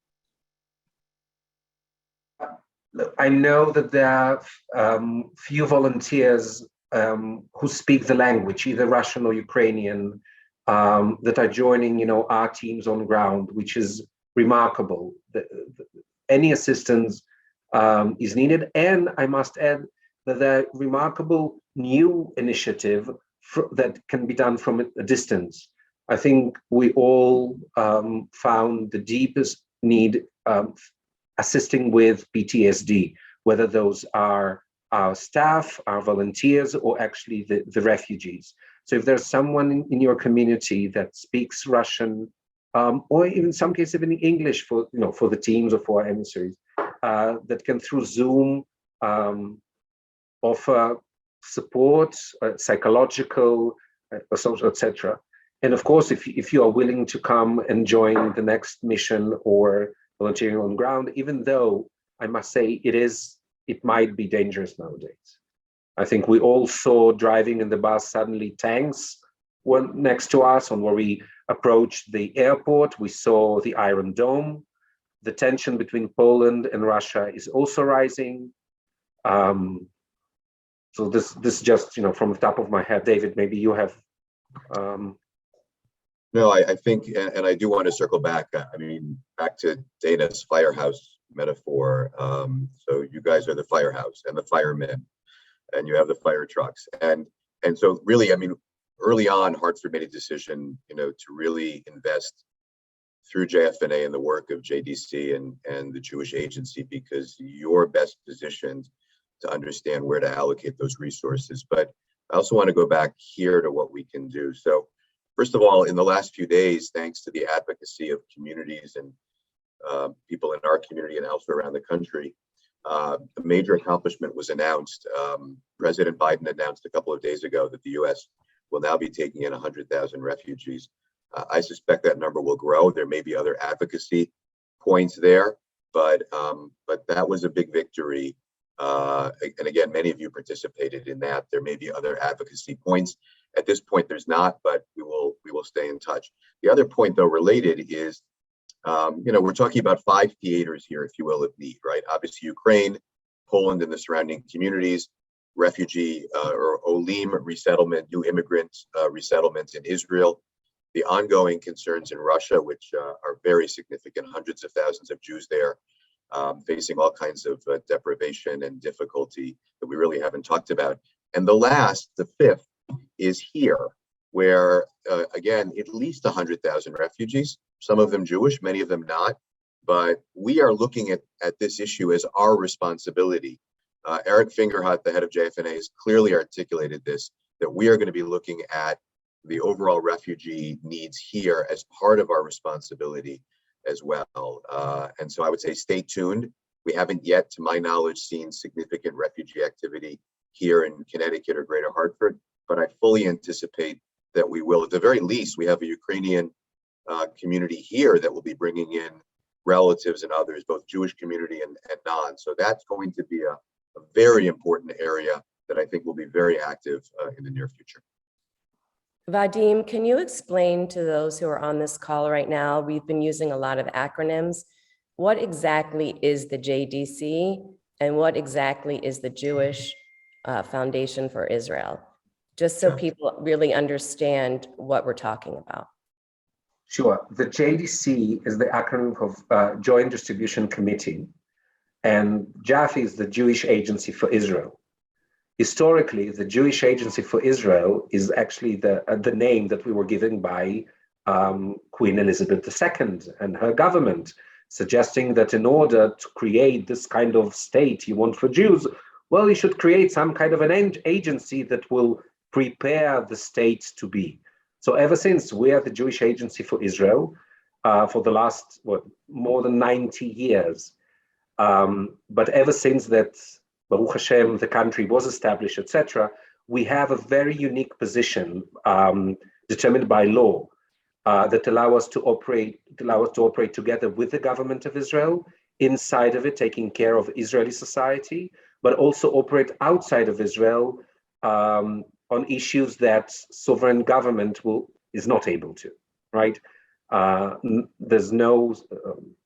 I know that there are few volunteers who speak the language, either Russian or Ukrainian, that are joining, our teams on ground, which is remarkable. Any assistance is needed, and I must add that the remarkable new initiative that can be done from a distance. I think we all found the deepest need assisting with PTSD, whether those are our staff, our volunteers, or actually the refugees. So if there's someone in your community that speaks Russian, or even in some cases even English for the teams or for our emissaries, that can through Zoom offer support, psychological, social, etc. And of course, if you are willing to come and join the next mission or volunteering on ground, even though I must say it might be dangerous nowadays. I think we all saw driving in the bus, suddenly tanks were next to us, and where we approached the airport, we saw the Iron Dome. The tension between Poland and Russia is also rising. So this just, from the top of my head, David, maybe you have. No, I think, and I do want to circle back. Back to Dana's firehouse metaphor. So you guys are the firehouse and the firemen, and you have the fire trucks, and so really, early on, Hartford made a decision, to really invest through JFNA and the work of JDC and the Jewish Agency, because you're best positioned to understand where to allocate those resources. But I also want to go back here to what we can do. So first of all, in the last few days, thanks to the advocacy of communities and people in our community and elsewhere around the country, a major accomplishment was announced. President Biden announced a couple of days ago that the U.S. will now be taking in 100,000 refugees. I suspect that number will grow. There may be other advocacy points there. but that was a big victory. And again, many of you participated in that. There may be other advocacy points. At this point, there's not, but we will stay in touch. The other point, though, related is, we're talking about 5 theaters here, if you will, of need, right? Obviously, Ukraine, Poland, and the surrounding communities, refugee or Olim resettlement, new immigrants resettlements in Israel, the ongoing concerns in Russia, which are very significant, hundreds of thousands of Jews there facing all kinds of deprivation and difficulty that we really haven't talked about. And the last, the 5th, is here, where, again, at least 100,000 refugees, some of them Jewish, many of them not. But we are looking at this issue as our responsibility. Eric Fingerhut, the head of JFNA, has clearly articulated this, that we are going to be looking at the overall refugee needs here as part of our responsibility as well. And so I would say stay tuned. We haven't yet, to my knowledge, seen significant refugee activity here in Connecticut or Greater Hartford, but I fully anticipate that we will. At the very least, we have a Ukrainian community here that will be bringing in relatives and others, both Jewish community and non. So that's going to be a very important area that I think will be very active in the near future. Vadim, can you explain to those who are on this call right now, we've been using a lot of acronyms, what exactly is the JDC and what exactly is the Jewish Foundation for Israel? Just so people really understand what we're talking about. Sure. The JDC is the acronym of Joint Distribution Committee, and JAF is the Jewish Agency for Israel. Historically, the Jewish Agency for Israel is actually the name that we were given by Queen Elizabeth II and her government, suggesting that in order to create this kind of state you want for Jews, well, you should create some kind of an agency that will prepare the state to be. So ever since, we are the Jewish Agency for Israel for the last, more than 90 years. But ever since that, Baruch Hashem, the country was established, etc., we have a very unique position determined by law that allow us to operate together with the government of Israel, inside of it, taking care of Israeli society, but also operate outside of Israel on issues that sovereign government is not able to, right? There's no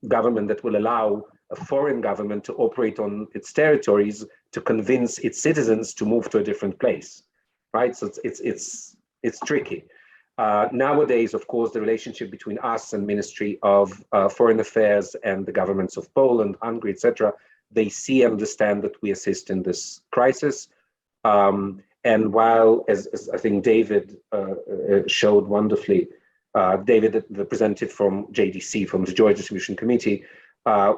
government that will allow a foreign government to operate on its territories to convince its citizens to move to a different place, right? So it's tricky. Nowadays, of course, the relationship between us and Ministry of Foreign Affairs and the governments of Poland, Hungary, etc., they see and understand that we assist in this crisis. And while, as I think David showed wonderfully, David, the representative from JDC, from the Joint Distribution Committee,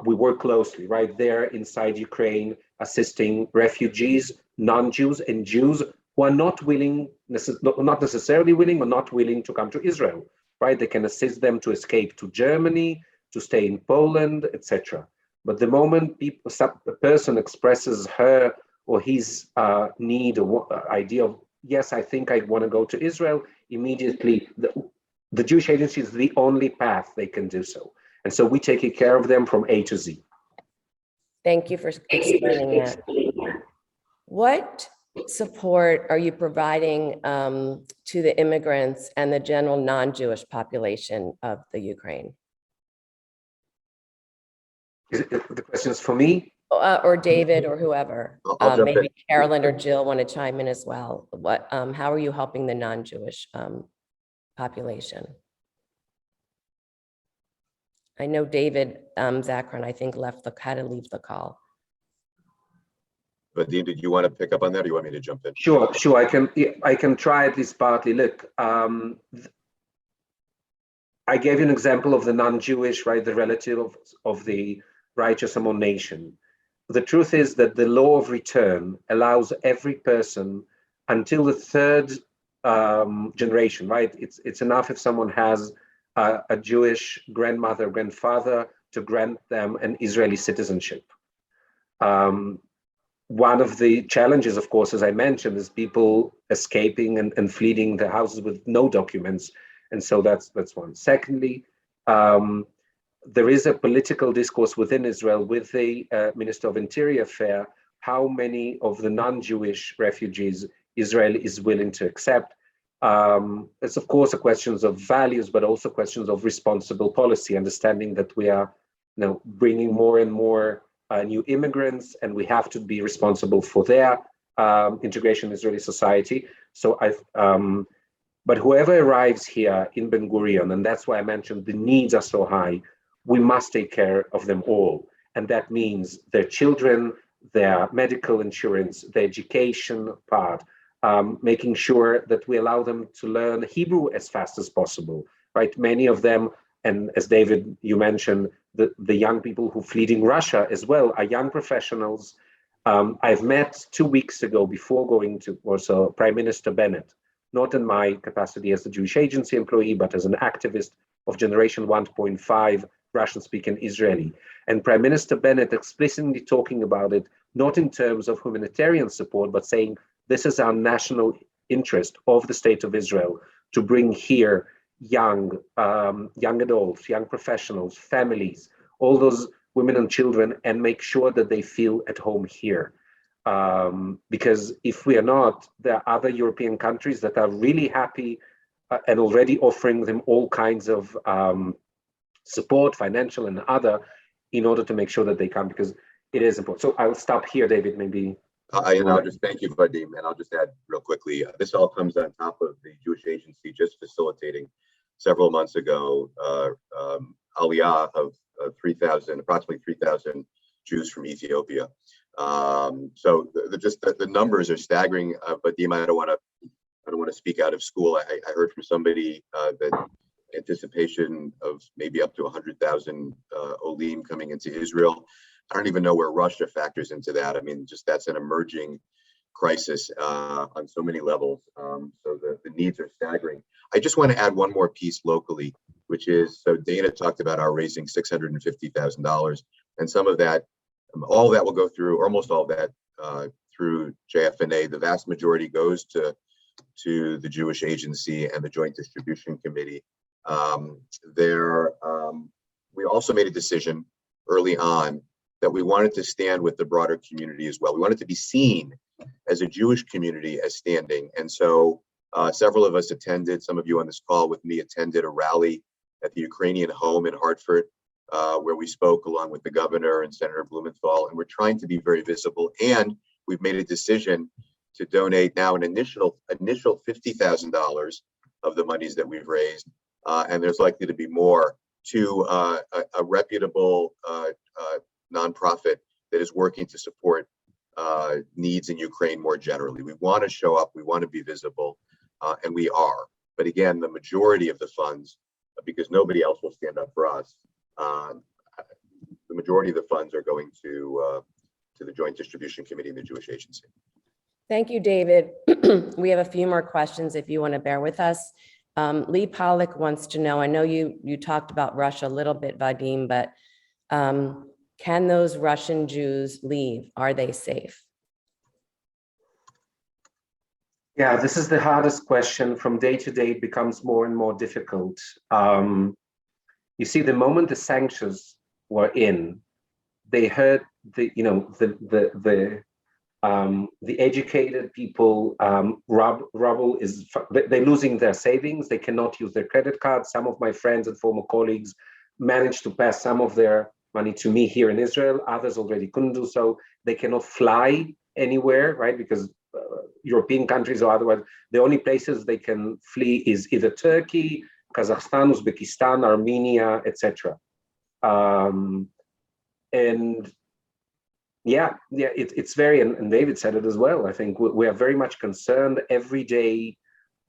we work closely right there inside Ukraine, assisting refugees, non-Jews, and Jews who are not necessarily willing or not willing to come to Israel, right? They can assist them to escape to Germany, to stay in Poland, etc. But the moment a person expresses her or his need or idea of, yes, I think I want to go to Israel, immediately the Jewish Agency is the only path they can do so. And so we take care of them from A to Z. Thank you for explaining that. What support are you providing to the immigrants and the general non-Jewish population of the Ukraine? The question is for me? Or David or whoever. I'll jump maybe in. Carolyn or Jill want to chime in as well. How are you helping the non-Jewish population? I know David Zackon, I think, had to leave the call. Vadim, did you want to pick up on that, or you want me to jump in? Sure. I can try at least partly. Look, I gave you an example of the non-Jewish, right, the relative of the righteous among nation. The truth is that the law of return allows every person until the third generation, right? It's enough if someone has a Jewish grandmother, grandfather, to grant them an Israeli citizenship. One of the challenges, of course, as I mentioned, is people escaping and fleeing their houses with no documents. And so that's one. Secondly, there is a political discourse within Israel with the Minister of Interior Affairs, how many of the non-Jewish refugees Israel is willing to accept. It's of course a questions of values, but also questions of responsible policy, understanding that we are bringing more and more new immigrants, and we have to be responsible for their integration in Israeli society. So but whoever arrives here in Ben Gurion, and that's why I mentioned the needs are so high, we must take care of them all. And that means their children, their medical insurance, their education part, making sure that we allow them to learn Hebrew as fast as possible, right? Many of them, and as David, you mentioned, the young people who fled in Russia as well are young professionals. I've met 2 weeks ago, before going to Warsaw, Prime Minister Bennett, not in my capacity as a Jewish Agency employee, but as an activist of Generation 1.5 Russian-speaking Israeli. And Prime Minister Bennett explicitly talking about it, not in terms of humanitarian support, but saying this is our national interest of the State of Israel to bring here young adults, young professionals, families, all those women and children, and make sure that they feel at home here. Because if we are not, there are other European countries that are really happy and already offering them all kinds of support, financial and other, in order to make sure that they come, because it is important. So I'll stop here, David, maybe. And I'll just thank you, Vadim, and I'll just add real quickly, this all comes on top of the Jewish Agency just facilitating several months ago aliyah of approximately 3,000 Jews from Ethiopia. So the numbers are staggering. Vadim, I don't want to speak out of school. I heard from somebody that anticipation of maybe up to 100,000 Olim coming into Israel. I don't even know where Russia factors into that. I mean, just that's an emerging crisis on so many levels. So the needs are staggering. I just want to add one more piece locally, which is, so Dana talked about our raising $650,000, and some of that, all that will go through, almost all that through JFNA. The vast majority goes to the Jewish Agency and the Joint Distribution Committee. We also made a decision early on that we wanted to stand with the broader community as well. We wanted to be seen as a Jewish community as standing. And so several of us attended, some of you on this call with me attended a rally at the Ukrainian home in Hartford, where we spoke along with the governor and Senator Blumenthal, and we're trying to be very visible. And we've made a decision to donate now an initial $50,000 of the monies that we've raised, and there's likely to be more, to a reputable nonprofit that is working to support needs in Ukraine more generally. We want to show up, we want to be visible, and we are. But again, the majority of the funds, because nobody else will stand up for us, the majority of the funds are going to the Joint Distribution Committee and the Jewish Agency. Thank you, David. We have a few more questions if you want to bear with us. Lee Pollock wants to know, I know you talked about Russia a little bit, Vadim, but can those Russian Jews leave? Are they safe? Yeah, this is the hardest question. From day to day, it becomes more and more difficult. You see, the moment the sanctions were in, they heard the educated people, rubble is, they're losing their savings. They cannot use their credit cards. Some of my friends and former colleagues managed to pass some of their money to me here in Israel. Others already couldn't do so. They cannot fly anywhere, right? Because European countries or otherwise, the only places they can flee is either Turkey, Kazakhstan, Uzbekistan, Armenia, etc. And yeah, it's very, and David said it as well. I think we are very much concerned every day.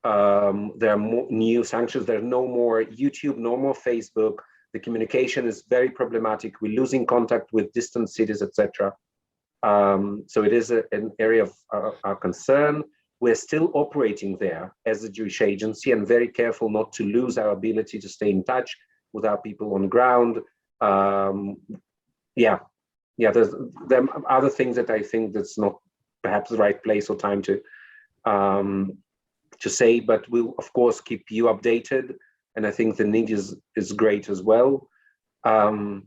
There are more new sanctions. There's no more YouTube, no more Facebook. The communication is very problematic. We're losing contact with distant cities, etc. So it is an area of our concern. We're still operating there as a Jewish agency and very careful not to lose our ability to stay in touch with our people on the ground. There are other things that I think that's not perhaps the right place or time to say, but we'll of course keep you updated. And I think the need is great as well. Yeah.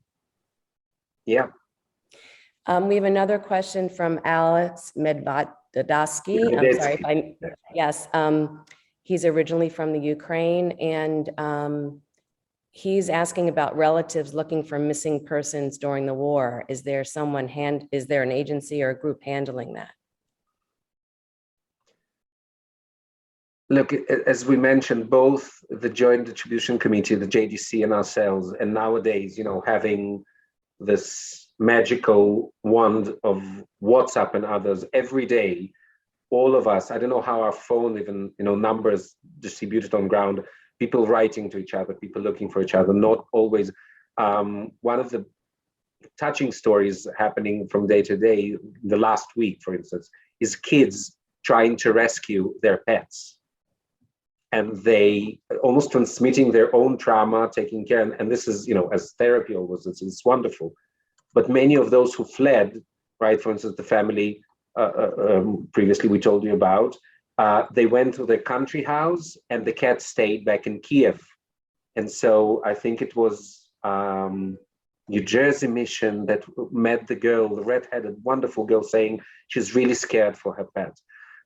We have another question from Alex Medvadovsky. I'm sorry if I, yes. He's originally from the Ukraine, and he's asking about relatives looking for missing persons during the war. Is there is there an agency or a group handling that? Look, as we mentioned, both the Joint Distribution Committee, the JDC, and ourselves, and nowadays, having this magical wand of WhatsApp and others every day, all of us, I don't know how our phone even, numbers distributed on ground, people writing to each other, people looking for each other, not always. One of the touching stories happening from day to day, the last week, for instance, is kids trying to rescue their pets. And they almost transmitting their own trauma, taking care. And this is, as therapy always, it's wonderful. But many of those who fled, right, for instance, the family previously we told you about, they went to their country house and the cat stayed back in Kiev. And so I think it was New Jersey mission that met the girl, the red-headed, wonderful girl, saying she's really scared for her pet.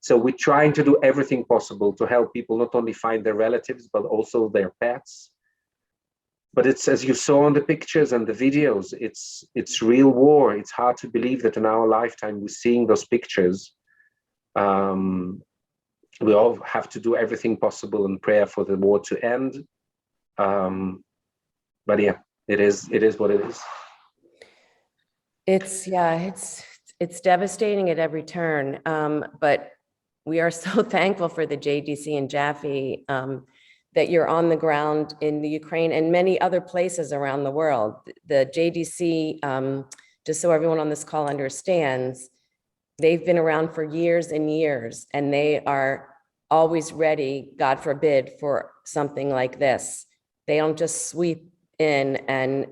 So we're trying to do everything possible to help people not only find their relatives, but also their pets. But it's, as you saw on the pictures and the videos, it's real war. It's hard to believe that in our lifetime we're seeing those pictures. We all have to do everything possible in prayer for the war to end. But yeah, it is what it is. It's devastating at every turn. But we are so thankful for the JDC and Jaffe that you're on the ground in the Ukraine and many other places around the world. The JDC, just so everyone on this call understands, they've been around for years and years, and they are always ready, God forbid, for something like this. They don't just sweep in and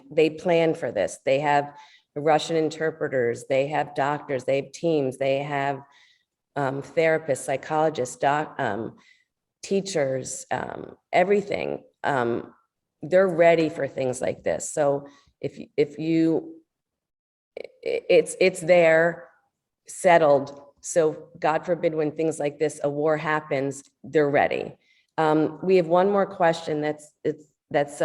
they plan for this. They have Russian interpreters, they have doctors, they have teams, they have therapists, psychologists, teachers, everything. They're ready for things like this. So it's there, settled. So God forbid, when things like this, a war happens, they're ready. We have one more question that's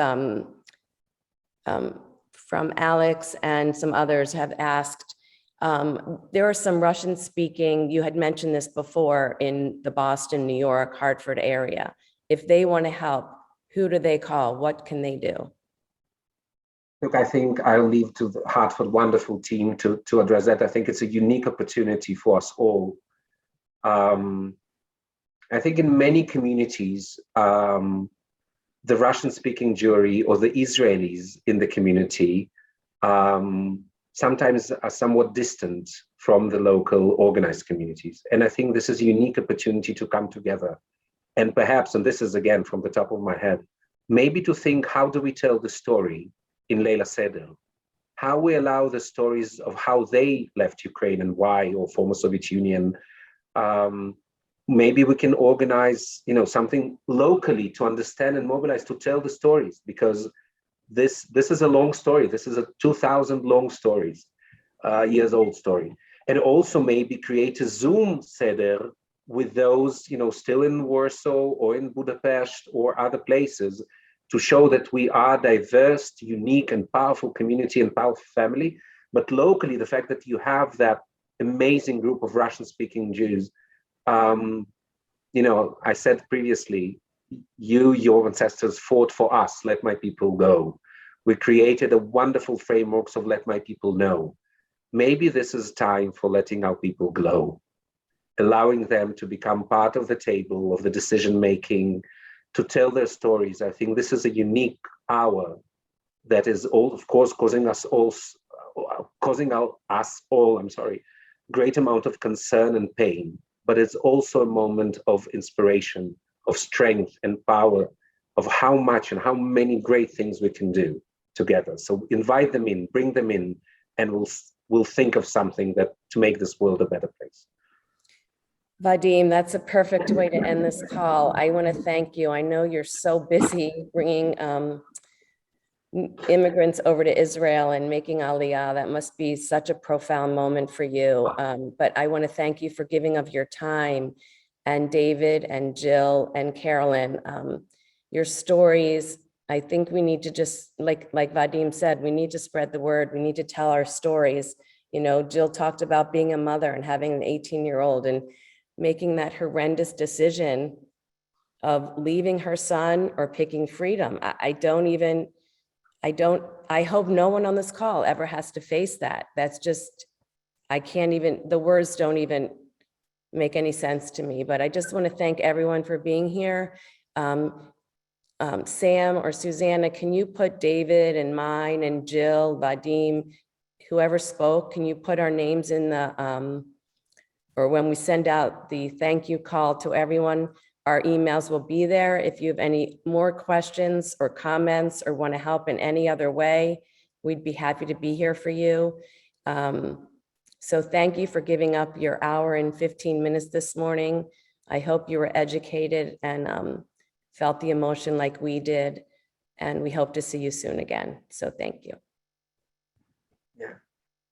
from Alex, and some others have asked. There are some Russian speaking, you had mentioned this before, in the Boston, New York, Hartford area. If they want to help, who do they call? What can they do? Look, I think I'll leave to the Hartford wonderful team to address that. I think it's a unique opportunity for us all. I think in many communities, the Russian-speaking Jewry or the Israelis in the community sometimes are somewhat distant from the local organized communities. And I think this is a unique opportunity to come together. And perhaps, and this is again from the top of my head, maybe to think, how do we tell the story in Leila Seder? How we allow the stories of how they left Ukraine and why, or former Soviet Union. Maybe we can organize, something locally to understand and mobilize to tell the stories, because this is a long story. This is a 2,000 long stories, years old story. And also maybe create a Zoom Seder with those, still in Warsaw or in Budapest or other places, to show that we are diverse, unique, and powerful community and powerful family. But locally, the fact that you have that amazing group of Russian-speaking Jews, I said previously, your ancestors fought for us, let my people go. We created a wonderful framework of let my people know. Maybe this is time for letting our people glow, allowing them to become part of the table, of the decision-making, to tell their stories. I think this is a unique hour that is all, of course, causing us all, great amount of concern and pain, but it's also a moment of inspiration, of strength and power, of how much and how many great things we can do together. So invite them in, bring them in, and we'll think of something to make this world a better place. Vadim, that's a perfect way to end this call. I want to thank you. I know you're so busy bringing immigrants over to Israel and making Aliyah. That must be such a profound moment for you. But I want to thank you for giving of your time, and David and Jill and Carolyn, your stories. I think we need to just, like Vadim said, we need to spread the word. We need to tell our stories. You know, Jill talked about being a mother and having an 18-year-old and making that horrendous decision of leaving her son or picking freedom. I hope no one on this call ever has to face that. That's just, I can't even, the words don't even make any sense to me, but I just want to thank everyone for being here. Sam or Susanna, can you put David and mine and Jill, Vadim, whoever spoke, can you put our names in the, or when we send out the thank you call to everyone, our emails will be there. If you have any more questions or comments or want to help in any other way, we'd be happy to be here for you. So thank you for giving up your hour and 15 minutes this morning. I hope you were educated and felt the emotion like we did. And we hope to see you soon again. So thank you. Yeah.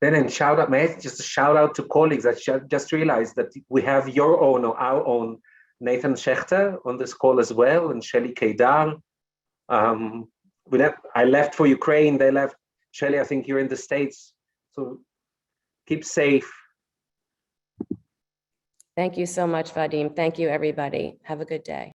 Then and shout out, just a shout out to colleagues. I just realized that we have your own or our own Nathan Schechter on this call as well, and Shelly Kedar. I left for Ukraine, they left. Shelly, I think you're in the States. So keep safe. Thank you so much, Vadim. Thank you, everybody. Have a good day.